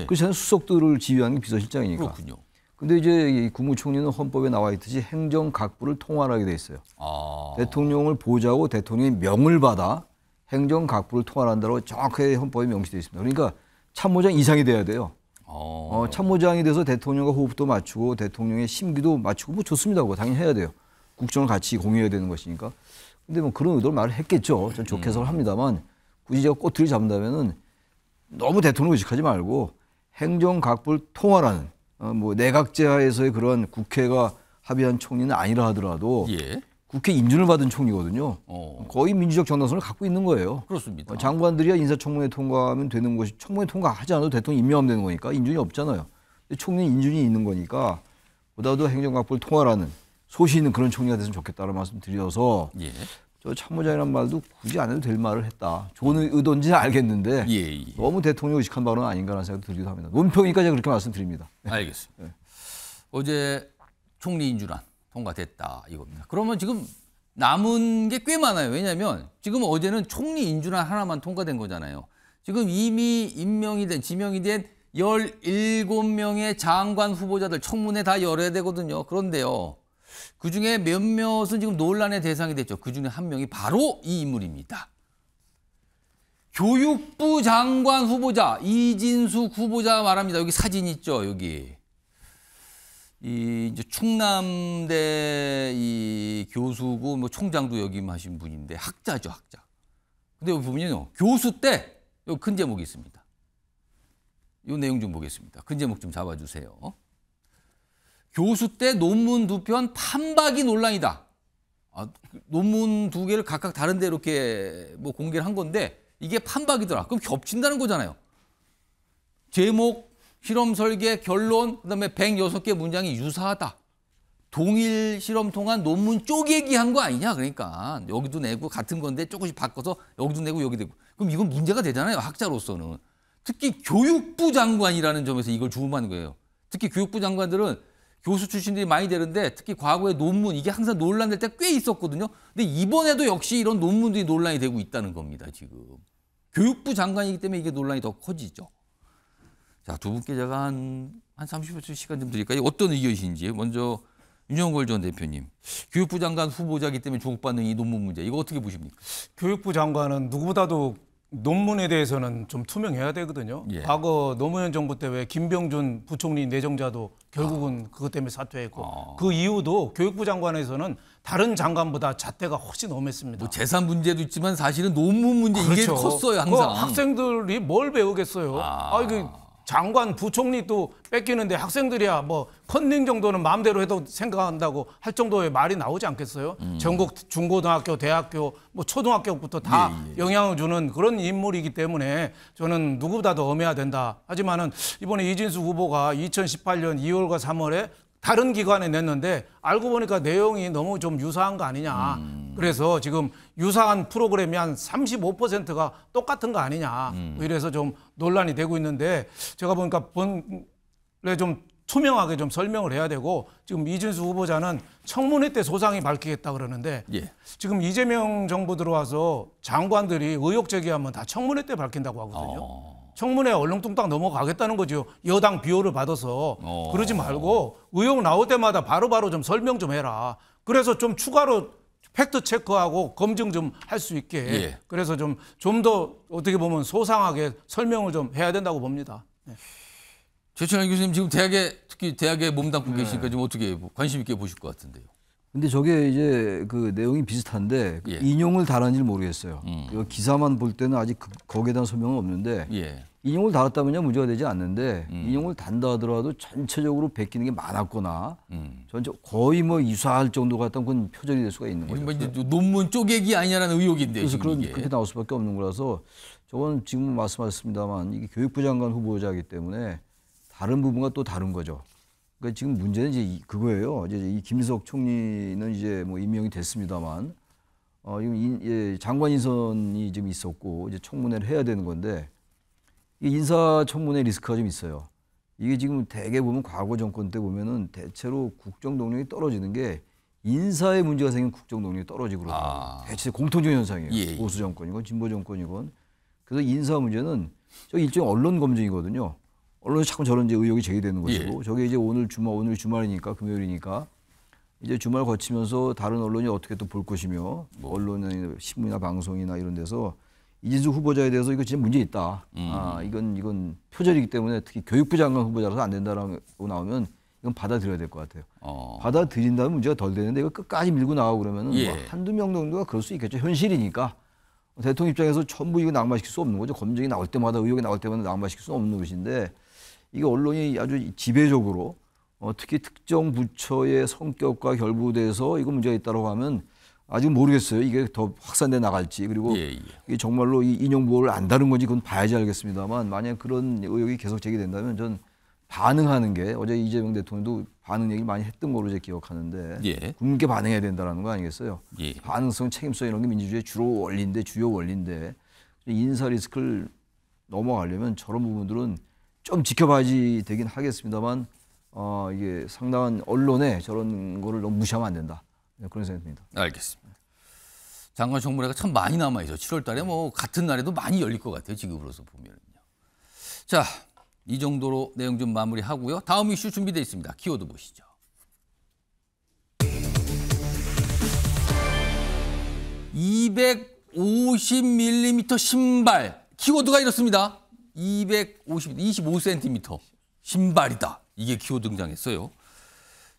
그래서 수석들을 지휘하는 게 비서실장이니까. 그렇군요. 근데 이제 이 국무총리는 헌법에 나와 있듯이 행정각부를 통할하게 돼 있어요. 대통령을 보좌하고 대통령의 명을 받아 행정각부를 통할한다고 정확하게 헌법에 명시되어 있습니다. 그러니까 참모장 이상이 돼야 돼요. 참모장이 돼서 대통령과 호흡도 맞추고 대통령의 심기도 맞추고 뭐 좋습니다. 그거 당연히 해야 돼요. 국정을 같이 공유해야 되는 것이니까. 근데 뭐 그런 의도를 말을 했겠죠. 전 좋게 해석을 합니다만 굳이 제가 꼬투리 잡는다면은 너무 대통령 의식하지 말고 행정각부를 통할하는 뭐 내각제 하에서의 그런 국회가 합의한 총리는 아니라 하더라도 예. 국회 인준을 받은 총리거든요. 거의 민주적 정당성을 갖고 있는 거예요. 그렇습니다. 장관들이야 인사청문회 통과하면 되는 것이 청문회 통과하지 않아도 대통령 임명하면 되는 거니까 인준이 없잖아요. 근데 총리는 인준이 있는 거니까 보다도 행정각부를 통할하는 소시 있는 그런 총리가 됐으면 좋겠다는 말씀 드려서 예. 저 참모장이란 말도 굳이 안 해도 될 말을 했다. 좋은 의도인지는 알겠는데 너무 대통령 의식한 발언은 아닌가라는 생각이 들기도 합니다. 논평이니까 제가 그렇게 말씀드립니다. 알겠습니다. 네. 어제 총리 인준안 통과됐다 이겁니다. 그러면 지금 남은 게 꽤 많아요. 왜냐하면 지금 어제는 총리 인준안 하나만 통과된 거잖아요. 지금 이미 임명이 된 지명이 된 17명의 장관 후보자들 청문회 다 열어야 되거든요. 그런데요. 그중에 몇몇은 지금 논란의 대상이 됐죠. 그중에 한 명이 바로 이 인물입니다. 교육부 장관 후보자 이진숙 후보자 말합니다. 여기 사진 있죠. 여기. 이 이제 충남대 이 교수고 뭐 총장도 역임하신 분인데 학자죠, 학자. 근데 여기 보면요. 교수 때 여기 큰 제목이 있습니다. 이 내용 좀 보겠습니다. 큰 제목 좀 잡아주세요. 교수 때 논문 2편 판박이 논란이다. 논문 2개를 각각 다른데 이렇게 뭐 공개를 한 건데 이게 판박이더라. 그럼 겹친다는 거잖아요. 제목, 실험 설계, 결론, 그다음에 106개 문장이 유사하다. 동일 실험 통한 논문 쪼개기 한 거 아니냐. 그러니까 여기도 내고 같은 건데 조금씩 바꿔서 여기도 내고 여기도 내고. 그럼 이건 문제가 되잖아요. 학자로서는. 특히 교육부 장관이라는 점에서 이걸 주문하는 거예요. 특히 교육부 장관들은 교수 출신들이 많이 되는데 특히 과거에 논문 이게 항상 논란될 때 꽤 있었거든요. 근데 이번에도 역시 이런 논문들이 논란이 되고 있다는 겁니다. 지금. 교육부 장관이기 때문에 이게 논란이 더 커지죠. 자, 두 분께 제가 한 30초 시간 좀 드릴까요? 어떤 의견이신지. 먼저 윤영걸 전 대표님. 교육부 장관 후보자이기 때문에 주목받는 이 논문 문제. 이거 어떻게 보십니까? 교육부 장관은 누구보다도 논문에 대해서는 좀 투명해야 되거든요. 예. 과거 노무현 정부 때 왜 김병준 부총리 내정자도 결국은 그것 때문에 사퇴했고 그 이후도 교육부 장관에서는 다른 장관보다 잣대가 훨씬 엄했습니다. 뭐 재산 문제도 있지만 사실은 논문 문제 그렇죠. 이게 컸어요. 항상. 학생들이 뭘 배우겠어요. 이게 장관 부총리 또 뺏기는데 학생들이야 뭐 컨닝 정도는 마음대로 해도 생각한다고 할 정도의 말이 나오지 않겠어요? 전국 중고등학교, 대학교, 뭐 초등학교부터 다 영향을 주는 그런 인물이기 때문에 저는 누구보다도 엄해야 된다. 하지만은 이번에 이진숙 후보가 2018년 2월과 3월에 다른 기관에 냈는데 알고 보니까 내용이 너무 좀 유사한 거 아니냐. 그래서 지금 유사한 프로그램이 한 35%가 똑같은 거 아니냐. 이래서 좀 논란이 되고 있는데 제가 보니까 본래 좀 투명하게 좀 설명을 해야 되고 지금 이진숙 후보자는 청문회 때 소상히 밝히겠다 그러는데 지금 이재명 정부 들어와서 장관들이 의혹 제기하면 다 청문회 때 밝힌다고 하거든요. 청문회 얼렁뚱땅 넘어가겠다는 거죠. 여당 비호를 받아서. 그러지 말고 의혹 나올 때마다 바로바로 좀 설명 좀 해라. 그래서 좀 추가로 팩트 체크하고 검증 좀 할 수 있게. 그래서 좀 더 어떻게 보면 소상하게 설명을 좀 해야 된다고 봅니다. 최천할 교수님 지금 특히 대학에 몸담고 계시니까 좀 어떻게 관심 있게 보실 것 같은데요. 근데 저게 이제 그 내용이 비슷한데 인용을 달았는지 모르겠어요. 기사만 볼 때는 아직 거기에 대한 설명은 없는데 인용을 달았다면야 문제가 되지 않는데 인용을 단다 하더라도 전체적으로 베끼는 게 많았거나 전체 거의 뭐 유사할 정도 같던 그건 표절이 될 수가 있는 거죠. 뭐 이제 논문 쪼개기 아니냐는 의혹인데 그래서 지금 그렇게 나올 수밖에 없는 거라서 저건 지금 말씀하셨습니다만 이게 교육부 장관 후보자이기 때문에 다른 부분과 또 다른 거죠. 그러니까 지금 문제는 이제 그거예요. 이제 이 김수석 총리는 이제 뭐 임명이 됐습니다만 지금 장관 인선이 지금 있었고 이제 청문회를 해야 되는 건데 이 인사청문회 리스크가 좀 있어요. 이게 지금 대개 보면 과거 정권 때 보면은 대체로 국정 동력이 떨어지는 게 인사에 문제가 생기면 국정 동력이 떨어지고 그러더라고요. 대체 공통적 현상이에요. 보수 정권이건 진보 정권이건. 그래서 인사 문제는 저 일종의 언론 검증이거든요. 언론에 자꾸 저런 이제 의혹이 제기되는 것이고 저게 이제 오늘 주말이니까 금요일이니까 이제 주말 거치면서 다른 언론이 어떻게 또 볼 것이며 언론의 신문이나 방송이나 이런 데서 이진숙 후보자에 대해서 이거 진짜 문제 있다. 이건 표절이기 때문에 특히 교육부 장관 후보자라서 안 된다라고 나오면 이건 받아들여야 될 것 같아요. 받아들인다면 문제가 덜 되는데 이거 끝까지 밀고 나가고 그러면은 뭐 한두 명 정도가 그럴 수 있겠죠. 현실이니까. 대통령 입장에서 전부 이거 낙마시킬 수 없는 거죠. 검증이 나올 때마다 의혹이 나올 때마다 낙마시킬 수 없는 것인데 이게 언론이 아주 지배적으로 특히 특정 부처의 성격과 결부돼서 이거 문제가 있다고 하면 아직 모르겠어요. 이게 더 확산돼 나갈지 그리고 이게 정말로 이 인용보호를 안다는 건지 그건 봐야지 알겠습니다만 만약 그런 의혹이 계속 제기된다면 전 반응하는 게 어제 이재명 대통령도 반응 얘기를 많이 했던 걸로 제가 기억하는데 국민께 반응해야 된다는 거 아니겠어요? 반응성, 책임성 이런 게 민주주의의 주요 원리인데 인사 리스크를 넘어가려면 저런 부분들은 좀 지켜봐야지 되긴 하겠습니다만 이게 상당한 언론에 저런 거를 너무 무시하면 안 된다. 그런 생각입니다. 알겠습니다. 장관 청문회가 참 많이 남아있죠. 7월 달에 뭐 같은 날에도 많이 열릴 것 같아요. 지금으로서 보면요. 자, 이 정도로 내용 좀 마무리하고요. 다음 이슈 준비되어 있습니다. 키워드 보시죠. (250mm) 신발. 키워드가 이렇습니다. 25cm 신발이다. 이게 키워드 등장했어요.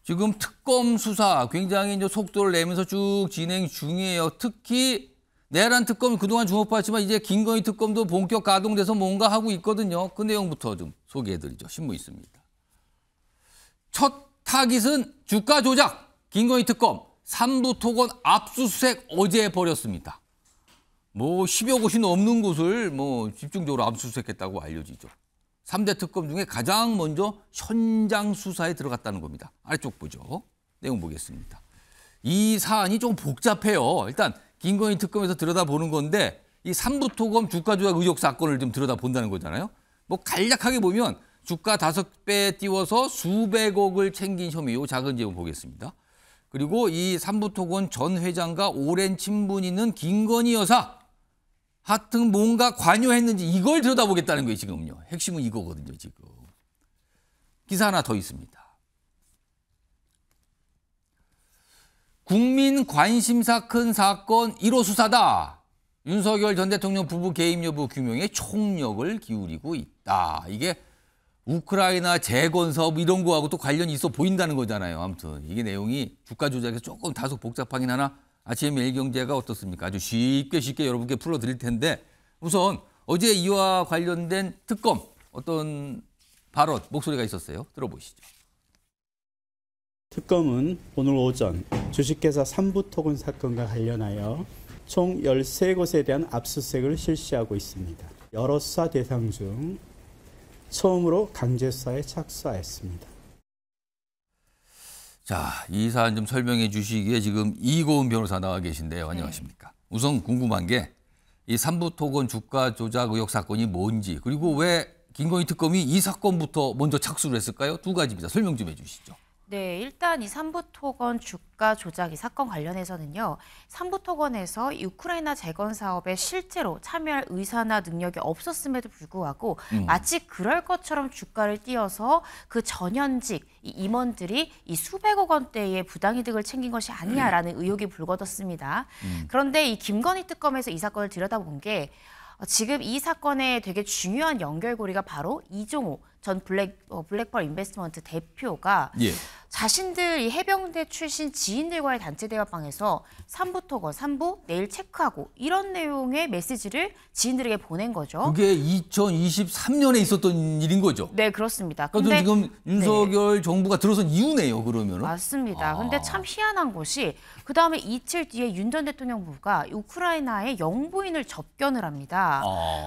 지금 특검 수사 굉장히 이제 속도를 내면서 쭉 진행 중이에요. 특히 내란 특검이 그동안 주목받았지만 이제 김건희 특검도 본격 가동돼서 뭔가 하고 있거든요. 그 내용부터 좀 소개해드리죠. 신문 있습니다. 첫 타깃은 주가 조작. 김건희 특검 3부 토건 압수수색 어제 벌였습니다. 뭐 10여 곳이 넘는 곳을 뭐 집중적으로 압수수색했다고 알려지죠. 3대 특검 중에 가장 먼저 현장 수사에 들어갔다는 겁니다. 아래쪽 보죠. 내용 보겠습니다. 이 사안이 좀 복잡해요. 일단 김건희 특검에서 들여다보는 건데 이 3부 토건 주가 조작 의혹 사건을 좀 들여다본다는 거잖아요. 뭐 간략하게 보면 주가 5배 띄워서 수백억을 챙긴 혐의, 요 작은 제목 보겠습니다. 그리고 이 3부 토건 전 회장과 오랜 친분이 있는 김건희 여사. 하여튼 뭔가 관여했는지 이걸 들여다보겠다는 거예요, 지금요. 핵심은 이거거든요, 지금. 기사 하나 더 있습니다. 국민 관심사 큰 사건 1호 수사다. 윤석열 전 대통령 부부 개입 여부 규명에 총력을 기울이고 있다. 이게 우크라이나 재건 사업 이런 거하고 또 관련이 있어 보인다는 거잖아요. 아무튼 이게 내용이 주가 조작에서 조금 다소 복잡하긴 하나 아침 매일경제가 어떻습니까? 아주 쉽게 여러분께 풀어드릴 텐데 우선 어제 이와 관련된 특검 어떤 발언, 목소리가 있었어요. 들어보시죠. 특검은 오늘 오전 주식회사 3부 토건 사건과 관련하여 총 13곳에 대한 압수수색을 실시하고 있습니다. 여러 수사 대상 중 처음으로 강제 수사에 착수하였습니다. 자, 이 사안 좀 설명해 주시기에 지금 이고은 변호사 나와 계신데요. 안녕하십니까? 우선 궁금한 게 이 3부 토건 주가 조작 의혹 사건이 뭔지 그리고 왜 김건희 특검이 이 사건부터 먼저 착수를 했을까요? 두 가지입니다. 설명 좀 해 주시죠. 네, 일단 이 3부 토건 주가 조작 이 사건 관련해서는요. 3부 토건에서 이 우크라이나 재건 사업에 실제로 참여할 의사나 능력이 없었음에도 불구하고 마치 그럴 것처럼 주가를 띄어서 그 전현직 이 임원들이 이 수백억 원대의 부당이득을 챙긴 것이 아니냐라는 의혹이 불거졌습니다. 그런데 이 김건희 특검에서 이 사건을 들여다본 게 지금 이 사건의 되게 중요한 연결고리가 바로 이종호 전 블랙펄 인베스트먼트 대표가 자신들 이 해병대 출신 지인들과의 단체 대화방에서 3부 토건, 3부 내일 체크하고 이런 내용의 메시지를 지인들에게 보낸 거죠. 그게 2023년에 있었던 일인 거죠? 네, 그렇습니다. 근데 지금 윤석열 정부가 들어선 이후네요, 그러면은? 맞습니다. 근데 참 희한한 것이 그다음에 이틀 뒤에 윤 전 대통령 부부가 우크라이나의 영부인을 접견을 합니다.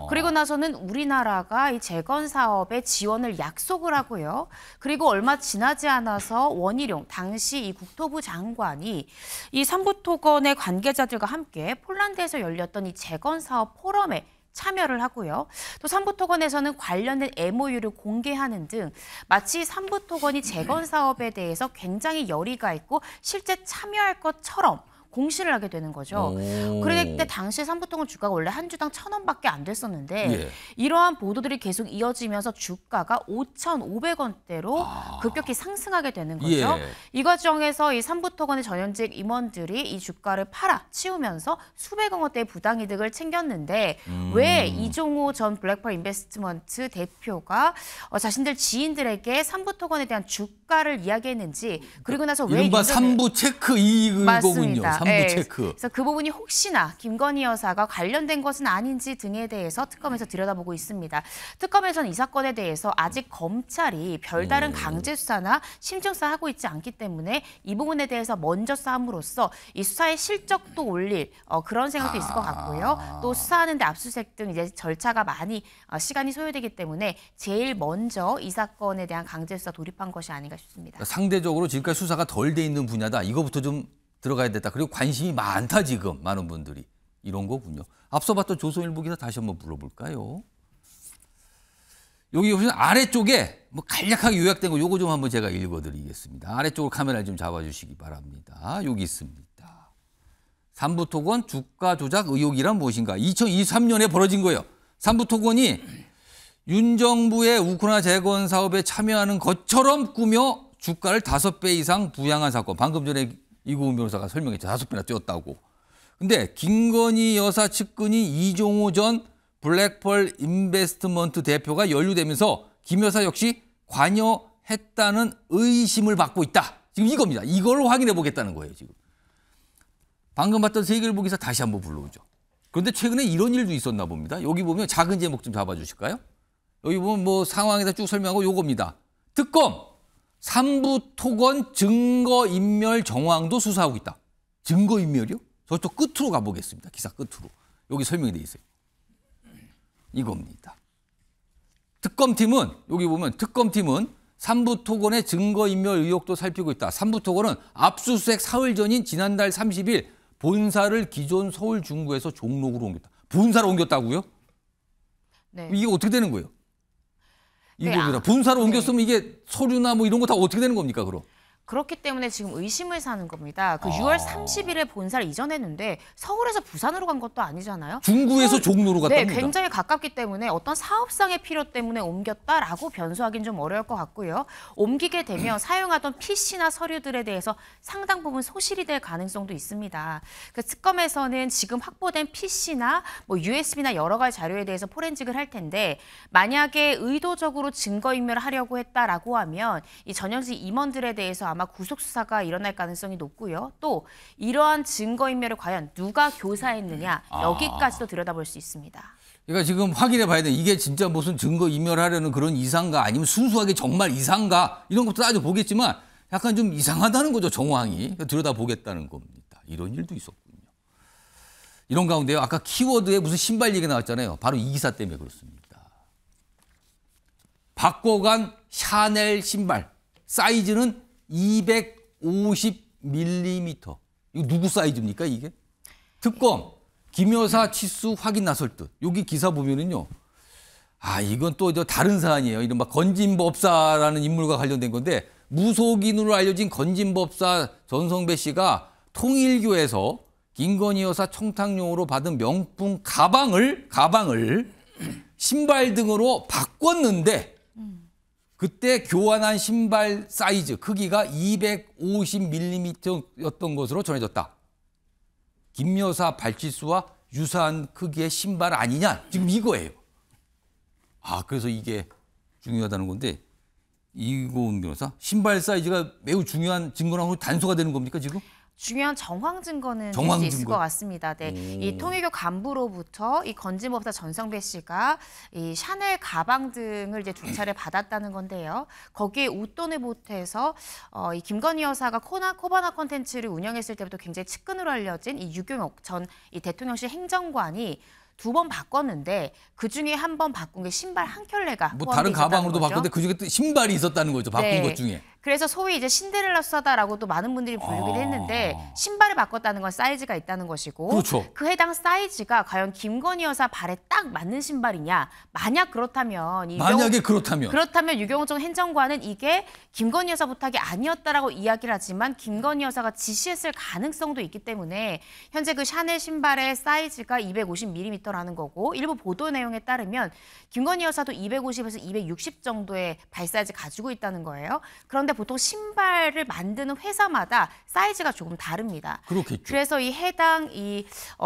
그리고 나서는 우리나라가 이 재건 사업에 지원을 약속을 하고요. 그리고 얼마 지나지 않아서 원희룡 당시 이 국토부 장관이 이 3부 토건의 관계자들과 함께 폴란드에서 열렸던 이 재건 사업 포럼에 참여를 하고요. 또 3부 토건에서는 관련된 MOU를 공개하는 등 마치 3부 토건이 재건 사업에 대해서 굉장히 열의가 있고 실제 참여할 것처럼 공시를 하게 되는 거죠. 그런데 당시 삼부토건 주가가 원래 한 주당 1,000원밖에 안 됐었는데 이러한 보도들이 계속 이어지면서 주가가 5,500원대로 급격히 상승하게 되는 거죠. 이 과정에서 이 삼부토건의 전현직 임원들이 이 주가를 팔아 치우면서 수백억 원대의 부당이득을 챙겼는데 왜 이종호 전 블랙펄 인베스트먼트 대표가 자신들 지인들에게 삼부토건에 대한 주가를 이야기했는지 그리고 나서 왜 이른바 삼부 체크 이거군요. 삼부 체크. 그래서 그 부분이 혹시나 김건희 여사가 관련된 것은 아닌지 등에 대해서 특검에서 들여다보고 있습니다. 특검에서는 이 사건에 대해서 아직 검찰이 별다른 강제 수사나 심층 수사하고 있지 않기 때문에 이 부분에 대해서 먼저 수사함으로써 이 수사의 실적도 올릴 그런 생각도 있을 것 같고요. 또 수사하는데 압수수색 등 이제 절차가 많이 시간이 소요되기 때문에 제일 먼저 이 사건에 대한 강제 수사 돌입한 것이 아닌가 싶습니다. 상대적으로 지금까지 수사가 덜 돼 있는 분야다. 이거부터 좀 들어가야 됐다. 그리고 관심이 많다 지금 많은 분들이. 이런 거군요. 앞서 봤던 조선일보 기사 다시 한번 불러볼까요? 여기 보시면 아래쪽에 뭐 간략하게 요약된 거 요거 좀 한번 제가 읽어드리겠습니다. 아래쪽으로 카메라를 좀 잡아주시기 바랍니다. 여기 있습니다. 삼부토건 주가 조작 의혹이란 무엇인가? 2023년에 벌어진 거예요. 삼부토건이 윤 정부의 우크라이나 재건 사업에 참여하는 것처럼 꾸며 주가를 5배 이상 부양한 사건. 방금 전에 이고은 변호사가 설명했죠. 5배나 뛰었다고. 근데 김건희 여사 측근인 이종호 전 블랙펄 인베스트먼트 대표가 연루되면서 김 여사 역시 관여했다는 의심을 받고 있다. 지금 이겁니다. 이걸 확인해 보겠다는 거예요. 지금. 방금 봤던 세계일보 기사 다시 한번 불러오죠. 그런데 최근에 이런 일도 있었나 봅니다. 여기 보면 작은 제목 좀 잡아주실까요? 여기 보면 뭐 상황에다 쭉 설명하고 요겁니다. 특검 삼부토건 증거인멸 정황도 수사하고 있다. 증거인멸이요? 저쪽 끝으로 가보겠습니다. 기사 끝으로. 여기 설명이 돼 있어요. 이겁니다. 특검팀은 여기 보면 특검팀은 삼부토건의 증거인멸 의혹도 살피고 있다. 삼부토건은 압수수색 사흘 전인 지난달 30일 본사를 기존 서울 중구에서 종로구로 옮겼다. 본사로 옮겼다고요? 네. 이게 어떻게 되는 거예요? 이겁니다. 본사로 옮겼으면 이게 서류나 뭐 이런 거 다 어떻게 되는 겁니까, 그럼? 그렇기 때문에 지금 의심을 사는 겁니다. 그 6월 30일에 본사를 이전했는데 서울에서 부산으로 간 것도 아니잖아요. 중구에서 종로로 갔답니다. 네, 굉장히 가깝기 때문에 어떤 사업상의 필요 때문에 옮겼다라고 변수하기는 좀 어려울 것 같고요. 옮기게 되면 사용하던 PC나 서류들에 대해서 상당 부분 소실이 될 가능성도 있습니다. 그 특검에서는 지금 확보된 PC나 뭐 USB나 여러 가지 자료에 대해서 포렌식을 할 텐데 만약에 의도적으로 증거인멸을 하려고 했다라고 하면 이 전현직 임원들에 대해서 아마 구속 수사가 일어날 가능성이 높고요. 또 이러한 증거인멸을 과연 누가 교사했느냐 여기까지도 들여다볼 수 있습니다. 그러니까 지금 확인해 봐야 돼. 이게 진짜 무슨 증거인멸하려는 그런 이상가 아니면 순수하게 정말 이상가 이런 것도 따져보겠지만 약간 좀 이상하다는 거죠. 정황이. 들여다보겠다는 겁니다. 이런 일도 있었군요. 이런 가운데요. 아까 키워드에 무슨 신발 얘기 나왔잖아요. 바로 이 기사 때문에 그렇습니다. 바꿔간 샤넬 신발. 사이즈는 250mm. 이거 누구 사이즈입니까, 이게? 특검, 김 여사 치수 확인 나설 듯. 여기 기사 보면은요. 이건 또 다른 사안이에요. 이른바 건진법사라는 인물과 관련된 건데 무속인으로 알려진 건진법사 전성배 씨가 통일교에서 김건희 여사 청탁용으로 받은 명품 가방을 신발 등으로 바꿨는데 그때 교환한 신발 사이즈 크기가 250mm였던 것으로 전해졌다. 김 여사 발치수와 유사한 크기의 신발 아니냐? 지금 이거예요. 그래서 이게 중요하다는 건데 이고은 변호사, 신발 사이즈가 매우 중요한 증거라고 단서가 되는 겁니까 지금? 중요한 정황 증거는 될 수 있을 것 같습니다. 네, 이 통일교 간부로부터 이 건진법사 전성배 씨가 이 샤넬 가방 등을 이제 두 차례 받았다는 건데요. 거기에 웃돈을 보태서 이 김건희 여사가 코바나 콘텐츠를 운영했을 때부터 굉장히 측근으로 알려진 이 유경옥 전 이 대통령실 행정관이 2번 바꿨는데 그 중에 한 번 바꾼 게 신발 한 켤레가 뭐 다른 가방으로도 바꿨는데 그 중에 또 신발이 있었다는 거죠. 바꾼 것 중에. 그래서 소위 이제 신데렐라 수사다라고도 많은 분들이 부르기도 했는데 신발을 바꿨다는 건 사이즈가 있다는 것이고 그렇죠. 그 해당 사이즈가 과연 김건희 여사 발에 딱 맞는 신발이냐? 만약 그렇다면 그렇다면 유경종 행정관은 이게 김건희 여사 부탁이 아니었다라고 이야기를 하지만 김건희 여사가 지시했을 가능성도 있기 때문에 현재 그 샤넬 신발의 사이즈가 250mm라는 거고 일부 보도 내용에 따르면 김건희 여사도 250에서 260 정도의 발 사이즈 가지고 있다는 거예요. 그런데 보통 신발을 만드는 회사마다 사이즈가 조금 다릅니다. 그렇겠죠. 그래서 이 해당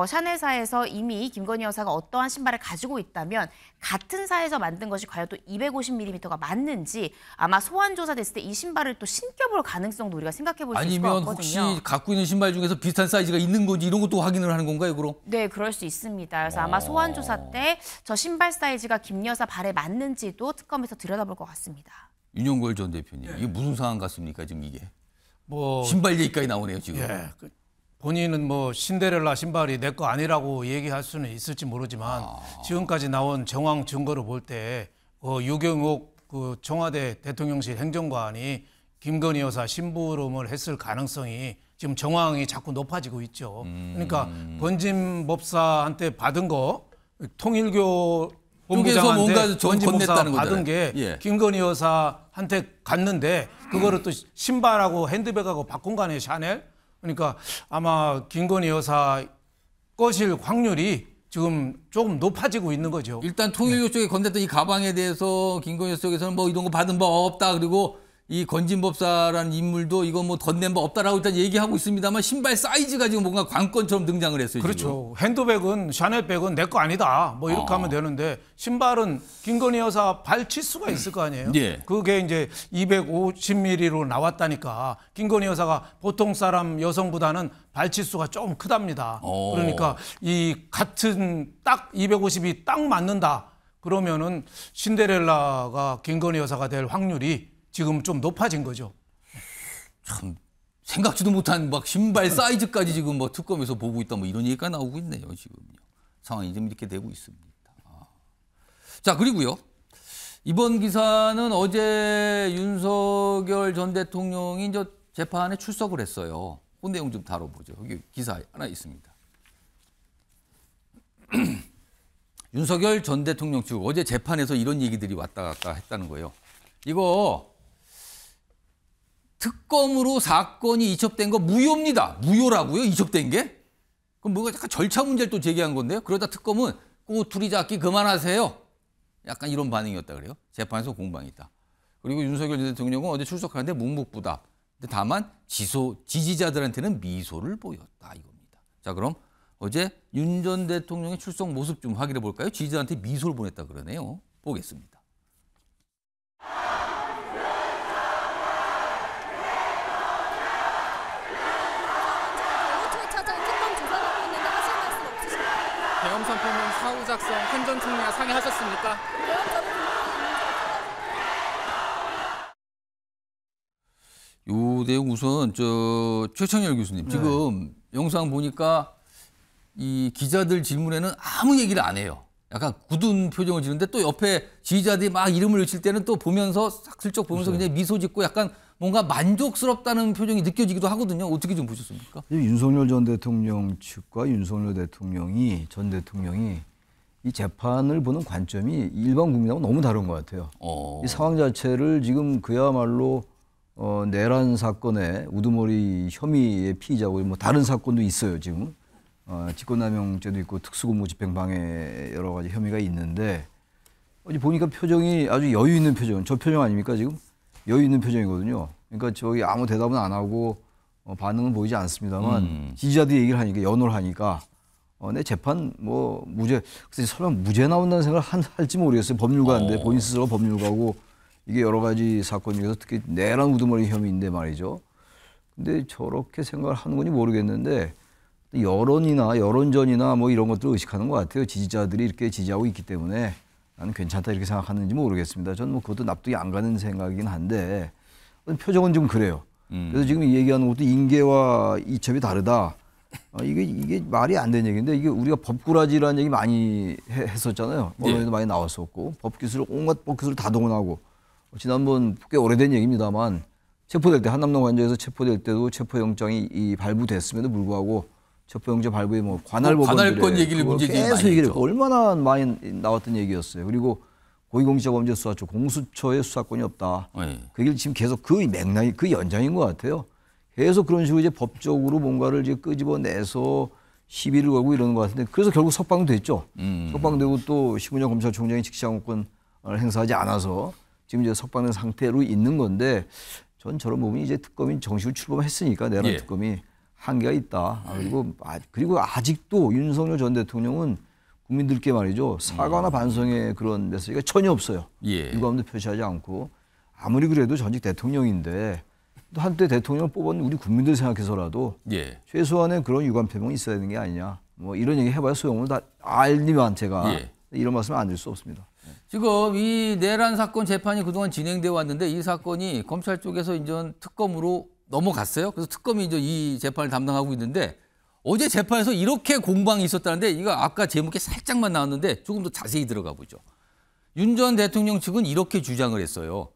샤넬사에서 이미 김건희 여사가 어떠한 신발을 가지고 있다면 같은 사에서 만든 것이 과연 또 250mm가 맞는지 아마 소환 조사됐을 때 이 신발을 또 신겨볼 가능성도 우리가 생각해 볼 수 있을 것 아니면 같거든요. 혹시 갖고 있는 신발 중에서 비슷한 사이즈가 있는 건지 이런 것도 확인을 하는 건가요, 그럼? 네, 그럴 수 있습니다. 그래서 아마 소환 조사 때 저 신발 사이즈가 김 여사 발에 맞는지도 특검에서 들여다볼 것 같습니다. 윤영걸 전 대표님, 이게 무슨 상황 같습니까, 지금 이게? 신발 얘기까지 나오네요, 지금. 예, 본인은 뭐 신데렐라 신발이 내 거 아니라고 얘기할 수는 있을지 모르지만 지금까지 나온 정황 증거를 볼 때 유경옥 그 청와대 대통령실 행정관이 김건희 여사 심부름을 했을 가능성이 지금 정황이 자꾸 높아지고 있죠. 그러니까 권진 법사한테 받은 거 통일교 본부장한테 권진 법사 받은 게 김건희 여사한테 갔는데 그거를 또 신발하고 핸드백하고 바꾼 거 아니에요, 샤넬? 그러니까 아마 김건희 여사 것일 확률이 지금 조금 높아지고 있는 거죠. 일단 통일교 쪽에 건넸던 이 가방에 대해서 김건희 여사 쪽에서는 뭐 이런 거 받은 바 없다. 그리고 이 건진법사라는 인물도 이거 뭐 건넨 바 없다라고 일단 얘기하고 있습니다만 신발 사이즈가 지금 뭔가 관건처럼 등장을 했어요. 그렇죠. 지금. 핸드백은 샤넬백은 내 거 아니다. 뭐 이렇게 하면 되는데 신발은 김건희 여사 발 치수가 있을 거 아니에요. 예. 그게 이제 250mm로 나왔다니까 김건희 여사가 보통 사람 여성보다는 발 치수가 조금 크답니다. 그러니까 이 같은 딱 250이 딱 맞는다. 그러면은 신데렐라가 김건희 여사가 될 확률이 지금 좀 높아진 거죠. 참 생각지도 못한 막 신발 사이즈까지 지금 뭐 특검에서 보고 있다 뭐 이런 얘기가 나오고 있네요. 지금요. 상황이 좀 이렇게 되고 있습니다. 자, 그리고요. 이번 기사는 어제 윤석열 전 대통령이 이제 재판에 출석을 했어요. 그 내용 좀 다뤄보죠. 여기 기사 하나 있습니다. 윤석열 전 대통령 측 어제 재판에서 이런 얘기들이 왔다 갔다 했다는 거예요. 이거 특검으로 사건이 이첩된 거 무효입니다. 무효라고요? 이첩된 게? 그럼 뭐가 약간 절차 문제를 또 제기한 건데요. 그러다 특검은 꼬투리 잡기 그만하세요. 약간 이런 반응이었다 그래요. 재판에서 공방이 있다. 그리고 윤석열 전 대통령은 어제 출석하는데 묵묵부답. 근데 다만 지지자들한테는 미소를 보였다 이겁니다. 자, 그럼 어제 윤 전 대통령의 출석 모습 좀 확인해 볼까요? 지지자한테 미소를 보냈다 그러네요. 보겠습니다. 계엄 선포문 사후 작성 한 전 총리와 상의하셨습니까? 요 내용 우선 최창열 교수님 지금 영상 보니까 이 기자들 질문에는 아무 얘기를 안 해요. 약간 굳은 표정을 지는데 또 옆에 지지자들이 막 이름을 외칠 때는 또 보면서 싹 슬쩍 보면서 그냥 미소 짓고 약간 뭔가 만족스럽다는 표정이 느껴지기도 하거든요. 어떻게 좀 보셨습니까? 윤석열 전 대통령 측과 윤석열 전 대통령이 이 재판을 보는 관점이 일반 국민하고 너무 다른 것 같아요. 이 상황 자체를 지금 그야말로 내란 사건의 우두머리 혐의의 피의자고 뭐 다른 사건도 있어요. 지금 직권남용죄도 있고 특수공무집행방해 여러 가지 혐의가 있는데 어제 보니까 표정이 아주 여유 있는 표정. 저 표정 아닙니까 지금? 여유 있는 표정이거든요. 그러니까 저기 아무 대답은 안 하고 반응은 보이지 않습니다만 지지자들이 얘기를 하니까 연호를 하니까 내 재판 뭐 무죄. 그래서 설마 무죄 나온다는 생각을 할지 모르겠어요. 법률가인데 본인 스스로 법률가고 이게 여러 가지 사건 중에서 특히 내란 우두머리 혐의인데 말이죠. 근데 저렇게 생각을 하는 건지 모르겠는데 여론전이나 뭐 이런 것들을 의식하는 것 같아요. 지지자들이 이렇게 지지하고 있기 때문에 나는 괜찮다 이렇게 생각하는지 모르겠습니다. 저는 뭐 그것도 납득이 안 가는 생각이긴 한데 표정은 좀 그래요. 그래서 지금 얘기하는 것도 인계와 이첩이 다르다. 이게 말이 안 되는 얘기인데 이게 우리가 법꾸라지라는 얘기 많이 했었잖아요. 언론에도 많이 나왔었고 온갖 법기술을 다 동원하고 지난번 꽤 오래된 얘기입니다만 체포될 때 한남동 관저에서 체포될 때도 체포영장이 발부됐음에도 불구하고 체포영장 발부에 뭐 관할권 얘기를 문제 제기를 많이 얘기를 했죠. 얼마나 많이 나왔던 얘기였어요. 그리고 고위공직자범죄수사처 공수처의 수사권이 없다. 네. 그 얘기를 지금 계속 그 맥락이 그 연장인 것 같아요. 계속 그런 식으로 이제 법적으로 뭔가를 이제 끄집어내서 시비를 걸고 이러는 것 같은데 그래서 결국 석방도 됐죠. 석방되고 또 심은정 검찰총장이 직시항공권을 행사하지 않아서 지금 이제 석방된 상태로 있는 건데 전 저런 부분이 이제 특검이 정식으로 출범했으니까 내란 예. 특검이 한계가 있다. 그리고 아직도 윤석열 전 대통령은 국민들께 말이죠. 사과나 반성의 그런 메시지가 전혀 없어요. 예. 유감도 표시하지 않고 아무리 그래도 전직 대통령인데 또 한때 대통령을 뽑은 우리 국민들 생각해서라도 예. 최소한의 그런 유감 표명이 있어야 되는 게 아니냐. 뭐 이런 얘기 해봐야 소용을 다 알리만 제가 예. 이런 말씀을 안 드릴 수 없습니다. 지금 이 내란 사건 재판이 그동안 진행되어 왔는데 이 사건이 검찰 쪽에서 이제 특검으로 넘어갔어요. 그래서 특검이 이제 이 재판을 담당하고 있는데 어제 재판에서 이렇게 공방이 있었다는데 이거 아까 제목에 살짝만 나왔는데 조금 더 자세히 들어가 보죠. 윤 전 대통령 측은 이렇게 주장을 했어요.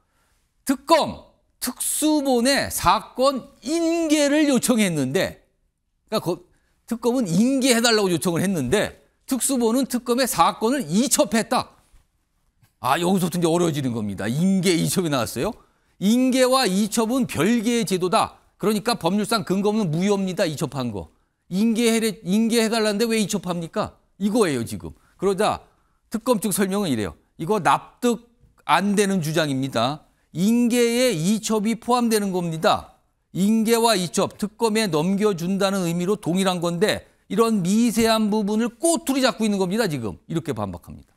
특검, 특수본에 사건 인계를 요청했는데 그러니까 특검은 인계해달라고 요청을 했는데 특수본은 특검의 사건을 이첩했다. 여기서부터 이제 어려워지는 겁니다. 인계, 이첩이 나왔어요. 인계와 이첩은 별개의 제도다. 그러니까 법률상 근거 없는 무효입니다. 이첩한 거. 인계해달라는데 왜 이첩합니까? 이거예요, 지금. 그러자 특검 측 설명은 이래요. 이거 납득 안 되는 주장입니다. 인계에 이첩이 포함되는 겁니다. 인계와 이첩, 특검에 넘겨준다는 의미로 동일한 건데 이런 미세한 부분을 꼬투리 잡고 있는 겁니다, 지금. 이렇게 반박합니다.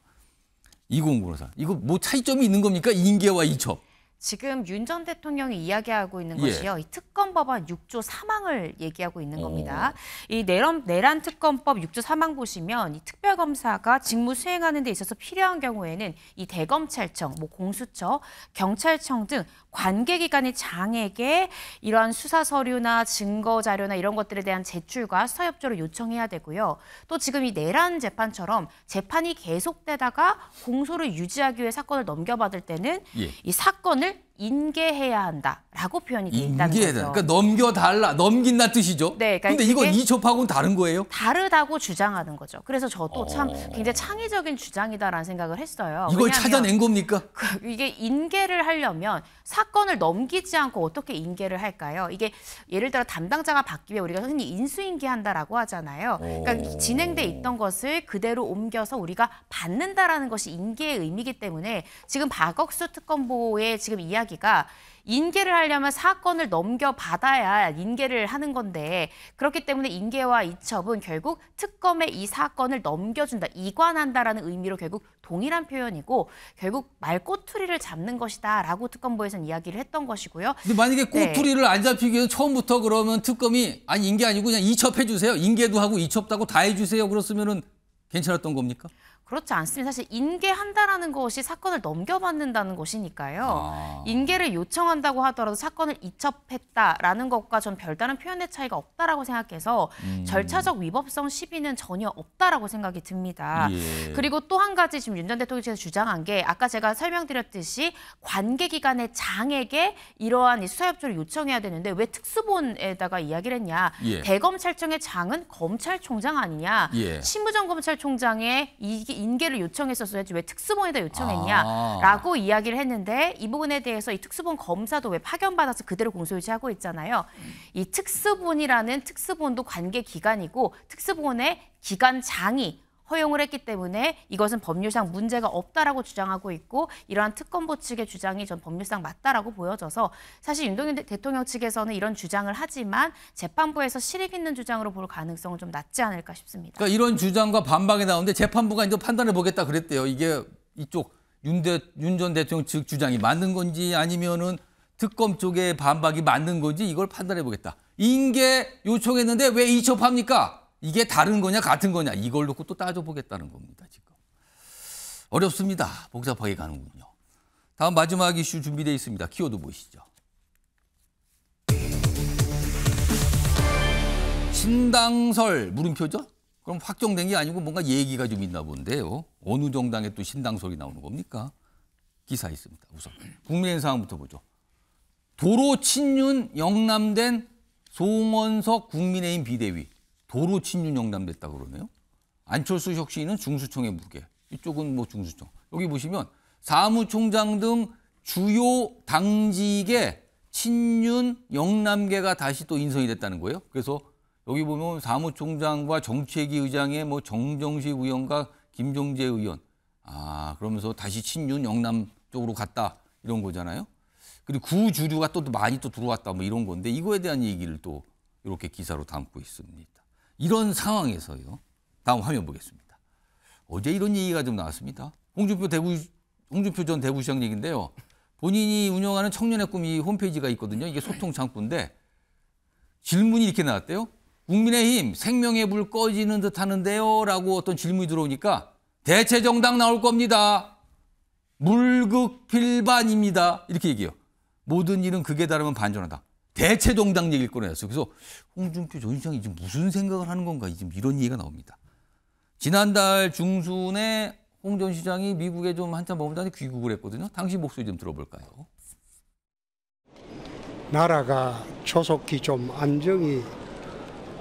2004. 이거 뭐 차이점이 있는 겁니까? 인계와 이첩. 지금 윤 전 대통령이 이야기하고 있는 예. 것이요. 이 특검 법안 6조 3항을 얘기하고 있는 겁니다. 이 내란 특검법 6조 3항 보시면 이 특별검사가 직무 수행하는 데 있어서 필요한 경우에는 이 대검찰청, 공수처, 경찰청 등 관계기관의 장에게 이러한 수사 서류나 증거 자료나 이런 것들에 대한 제출과 수사 협조를 요청해야 되고요. 또 지금 이 내란 재판처럼 재판이 계속되다가 공소를 유지하기 위해 사건을 넘겨받을 때는 이 사건을 인계해야 한다라고 표현이 돼 있다는 거죠. 그러니까 넘겨달라, 넘긴다는 뜻이죠. 네, 그러니까 근데 이건 이첩하고는 다른 거예요? 다르다고 주장하는 거죠. 그래서 저도 참 굉장히 창의적인 주장이다라는 생각을 했어요. 이걸 찾아낸 겁니까? 이게 인계를 하려면 사건을 넘기지 않고 어떻게 인계를 할까요? 이게 예를 들어 담당자가 바뀌면 우리가 흔히 인수인계한다라고 하잖아요. 그러니까 진행돼 있던 것을 그대로 옮겨서 우리가 받는다라는 것이 인계의 의미이기 때문에 지금 박억수 특검보의 지금 이야기가 인계를 하려면 사건을 넘겨받아야 인계를 하는 건데 그렇기 때문에 인계와 이첩은 결국 특검에 이 사건을 넘겨준다, 이관한다라는 의미로 결국 동일한 표현이고 결국 말꼬투리를 잡는 것이다라고 특검보에서는 이야기를 했던 것이고요. 근데 만약에 꼬투리를 안 잡히기 위해서 처음부터 그러면 특검이 인계 아니고 그냥 이첩해 주세요. 인계도 하고 이첩도 하고 다 해주세요. 그랬으면은 괜찮았던 겁니까? 그렇지 않습니다. 사실 인계한다라는 것이 사건을 넘겨받는다는 것이니까요. 인계를 요청한다고 하더라도 사건을 이첩했다라는 것과 전 별다른 표현의 차이가 없다라고 생각해서 절차적 위법성 시비는 전혀 없다라고 생각이 듭니다. 그리고 또 한 가지 지금 윤 전 대통령께서 주장한 게 아까 제가 설명드렸듯이 관계기관의 장에게 이러한 수사협조를 요청해야 되는데 왜 특수본에다가 이야기를 했냐. 대검찰청의 장은 검찰총장 아니냐. 심우정 검찰총장의 인계를 요청했었어야지 왜 특수본에다 요청했냐라고 이야기를 했는데 이 부분에 대해서 이 특수본 검사도 왜 파견받아서 그대로 공소유지하고 있잖아요. 이 특수본이라는 특수본도 관계기관이고 특수본의 기관장이 허용을 했기 때문에 이것은 법률상 문제가 없다라고 주장하고 있고 이러한 특검보 측의 주장이 전 법률상 맞다라고 보여져서 사실 윤석열 대통령 측에서는 이런 주장을 하지만 재판부에서 실익 있는 주장으로 볼 가능성은 좀 낮지 않을까 싶습니다. 그러니까 이런 주장과 반박이 나오는데 재판부가 이제 판단해 보겠다 그랬대요. 이게 이쪽 윤 전 대통령 측 주장이 맞는 건지 아니면은 특검 쪽의 반박이 맞는 건지 이걸 판단해 보겠다. 인계 요청했는데 왜 이첩합니까? 이게 다른 거냐 같은 거냐 이걸 놓고 또 따져보겠다는 겁니다. 지금 어렵습니다. 복잡하게 가는군요. 다음 마지막 이슈 준비되어 있습니다. 키워드 보시죠. 신당설 물음표죠? 그럼 확정된 게 아니고 뭔가 얘기가 좀 있나 본데요. 어느 정당에 또 신당설이 나오는 겁니까? 기사 있습니다. 우선 국민의힘 상황부터 보죠. 도로 친윤 영남된 송원석 국민의힘 비대위. 도로 친윤 영남됐다 그러네요. 안철수 혁신은 중수청의 무게. 이쪽은 뭐 중수청. 여기 보시면 사무총장 등 주요 당직에 친윤 영남계가 다시 또 인선이 됐다는 거예요. 그래서 여기 보면 사무총장과 정책위 의장의 뭐 정정식 의원과 김종재 의원. 그러면서 다시 친윤 영남 쪽으로 갔다 이런 거잖아요. 그리고 구주류가 또 많이 또 들어왔다 뭐 이런 건데 이거에 대한 얘기를 또 이렇게 기사로 담고 있습니다. 이런 상황에서요. 다음 화면 보겠습니다. 어제 이런 얘기가 좀 나왔습니다. 홍준표 전 대구시장 얘기인데요. 본인이 운영하는 청년의 꿈이 홈페이지가 있거든요. 이게 소통 창구인데 질문이 이렇게 나왔대요. 국민의힘 생명의 불 꺼지는 듯 하는데요. 라고 어떤 질문이 들어오니까 대체 정당 나올 겁니다. 물극필반입니다. 이렇게 얘기해요. 모든 일은 극에 따르면 반전하다. 대체 정당 얘기를 꺼내놨어요. 그래서 홍준표 전 시장이 지금 무슨 생각을 하는 건가 지금 이런 얘기가 나옵니다. 지난달 중순에 홍 전 시장이 미국에 좀 한참 머물다니 귀국을 했거든요. 당시 목소리 좀 들어볼까요? 나라가 조속히 좀 안정이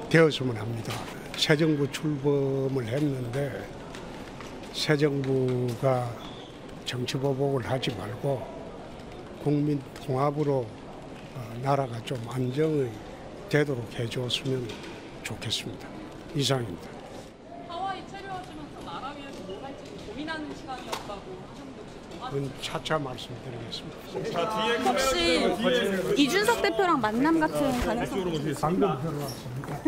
되었으면 합니다. 새 정부 출범을 했는데 새 정부가 정치 보복을 하지 말고 국민 통합으로 나라가 좀 안정이 되도록 해줬으면 좋겠습니다. 이상입니다. 하와이 체류하시면서 나라 위해서 뭘 할지 고민하는 시간이었다고 하셨는데 그건 차차 말씀드리겠습니다. 혹시 이준석 대표랑 만남 같은 가능성이 방금 들어왔습니다.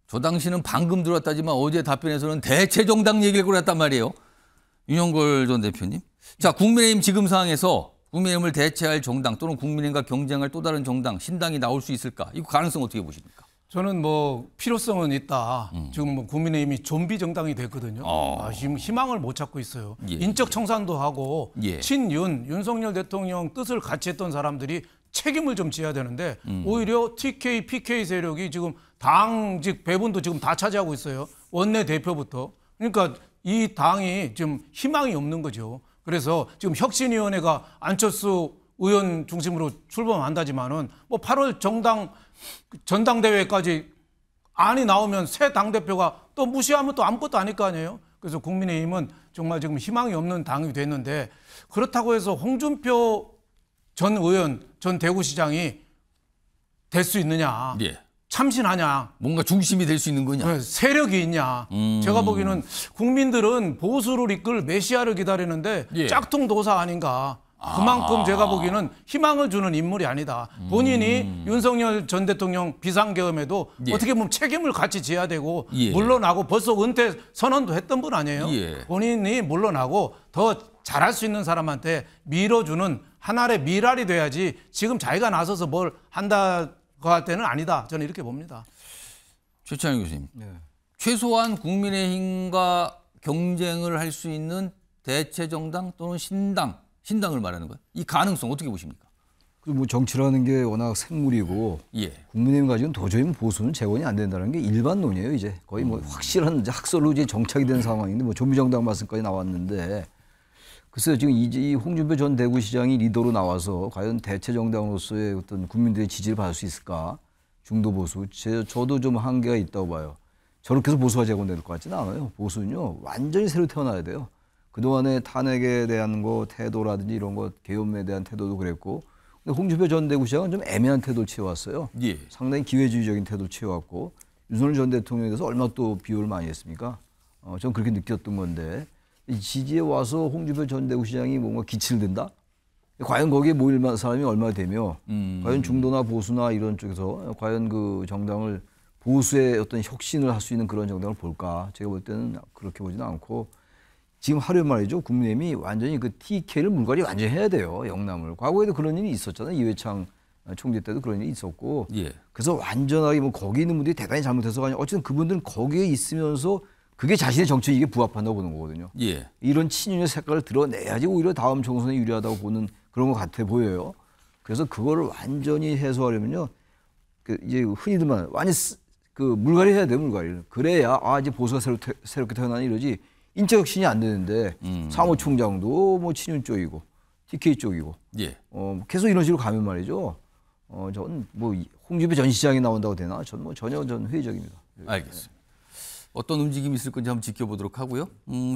저 당시는 방금 들어왔다지만 어제 답변에서는 대체 정당 얘기를 꺼냈단 말이에요. 윤영걸 전 대표님. 자, 국민의힘 지금 상황에서 국민의힘을 대체할 정당 또는 국민의힘과 경쟁할 또 다른 정당, 신당이 나올 수 있을까? 이 가능성 어떻게 보십니까? 저는 뭐 필요성은 있다. 지금 뭐 국민의힘이 좀비 정당이 됐거든요. 지금 희망을 못 찾고 있어요. 예. 인적 청산도 하고 예. 윤석열 대통령 뜻을 같이 했던 사람들이 책임을 좀 져야 되는데 오히려 TK, PK 세력이 지금 당직 배분도 지금 다 차지하고 있어요. 원내 대표부터. 그러니까 이 당이 지금 희망이 없는 거죠. 그래서 지금 혁신위원회가 안철수 의원 중심으로 출범한다지만은 뭐 8월 전당대회까지 안이 나오면 새 당대표가 또 무시하면 또 아무것도 아닐 거 아니에요. 그래서 국민의힘은 정말 지금 희망이 없는 당이 됐는데 그렇다고 해서 홍준표 전 의원, 전 대구시장이 될 수 있느냐. 예. 참신하냐. 뭔가 중심이 될 수 있는 거냐. 세력이 있냐. 제가 보기에는 국민들은 보수를 이끌 메시아를 기다리는데 예. 짝퉁도사 아닌가. 그만큼 제가 보기에는 희망을 주는 인물이 아니다. 본인이 윤석열 전 대통령 비상계엄에도 예. 어떻게 보면 책임을 같이 져야 되고 예. 물러나고 벌써 은퇴 선언도 했던 분 아니에요. 예. 본인이 물러나고 더 잘할 수 있는 사람한테 밀어주는 하나의 미랄이 돼야지 지금 자기가 나서서 뭘 한다 그 할 때는 아니다. 저는 이렇게 봅니다. 최찬영 교수님. 최소한 국민의힘과 경쟁을 할 수 있는 대체 정당 또는 신당을 말하는 거예요. 이 가능성 어떻게 보십니까? 뭐 정치라는 게 워낙 생물이고 예. 국민의힘 가지고는 도저히 보수는 재건이 안 된다는 게 일반론이에요. 이제 거의 뭐 확실한 이제 학설로 이제 정착이 된 상황인데 뭐 좀비 정당 말씀까지 나왔는데 글쎄요, 지금 이 홍준표 전 대구시장이 리더로 나와서 과연 대체 정당으로서의 어떤 국민들의 지지를 받을 수 있을까? 중도 보수. 저도 좀 한계가 있다고 봐요. 저렇게 해서 보수가 재건될 것 같지는 않아요. 보수는요, 완전히 새로 태어나야 돼요. 그동안에 탄핵에 대한 태도라든지 이런 것, 계엄에 대한 태도도 그랬고. 근데 홍준표 전 대구시장은 좀 애매한 태도를 취해왔어요. 예. 상당히 기회주의적인 태도를 취해왔고. 윤석열 전 대통령에 대해서 얼마나 또 비호를 많이 했습니까? 저는 그렇게 느꼈던 건데. 지지에 와서 홍준표 전 대구시장이 뭔가 기치를 든다? 과연 거기에 모일 사람이 얼마나 되며 과연 중도나 보수나 이런 쪽에서 과연 그 정당을 보수의 어떤 혁신을 할 수 있는 그런 정당을 볼까? 제가 볼 때는 그렇게 보지는 않고 지금 하루에 말이죠. 국민의힘이 완전히 그 TK를 물갈이 완전히 해야 돼요. 영남을. 과거에도 그런 일이 있었잖아요. 이회창 총재 때도 그런 일이 있었고. 예. 그래서 완전하게 뭐 거기 있는 분들이 대단히 잘못해서 어쨌든 그분들은 거기에 있으면서 그게 자신의 정치에 이게 부합한다고 보는 거거든요. 예. 이런 친윤의 색깔을 드러내야지 오히려 다음 총선에 유리하다고 보는 그런 것 같아 보여요. 그래서 그거를 완전히 해소하려면요, 이제 흔히들 말 완전 물갈이 해야 돼요, 물갈이를. 그래야 이제 보수가 새롭게 태어나니 이러지. 인적 혁신이 안 되는데 사무총장도 뭐 친윤 쪽이고 TK 쪽이고. 예. 계속 이런 식으로 가면 말이죠. 전 뭐 홍준표 전 시장이 나온다고 되나? 전 뭐 전혀 회의적입니다. 알겠습니다. 어떤 움직임이 있을 건지 한번 지켜보도록 하고요.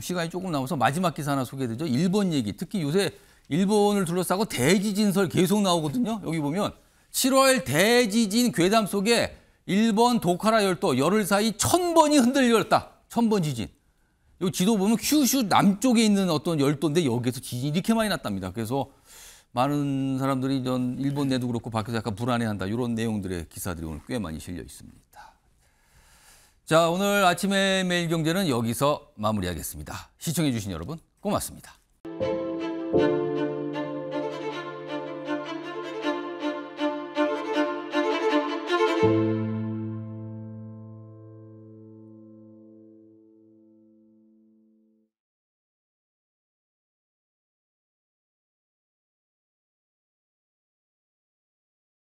시간이 조금 남아서 마지막 기사 하나 소개해드리죠. 일본 얘기. 특히 요새 일본을 둘러싸고 대지진설 계속 나오거든요. 여기 보면 7월 대지진 괴담 속에 일본 도카라 열도 열흘 사이 1000번이 흔들렸다. 1000번 지진. 이 지도 보면 큐슈 남쪽에 있는 어떤 열도인데 여기에서 지진이 이렇게 많이 났답니다. 그래서 많은 사람들이 일본 내도 그렇고 밖에서 약간 불안해한다. 이런 내용들의 기사들이 오늘 꽤 많이 실려 있습니다. 자, 오늘 아침의 매일경제는 여기서 마무리하겠습니다. 시청해 주신 여러분 고맙습니다.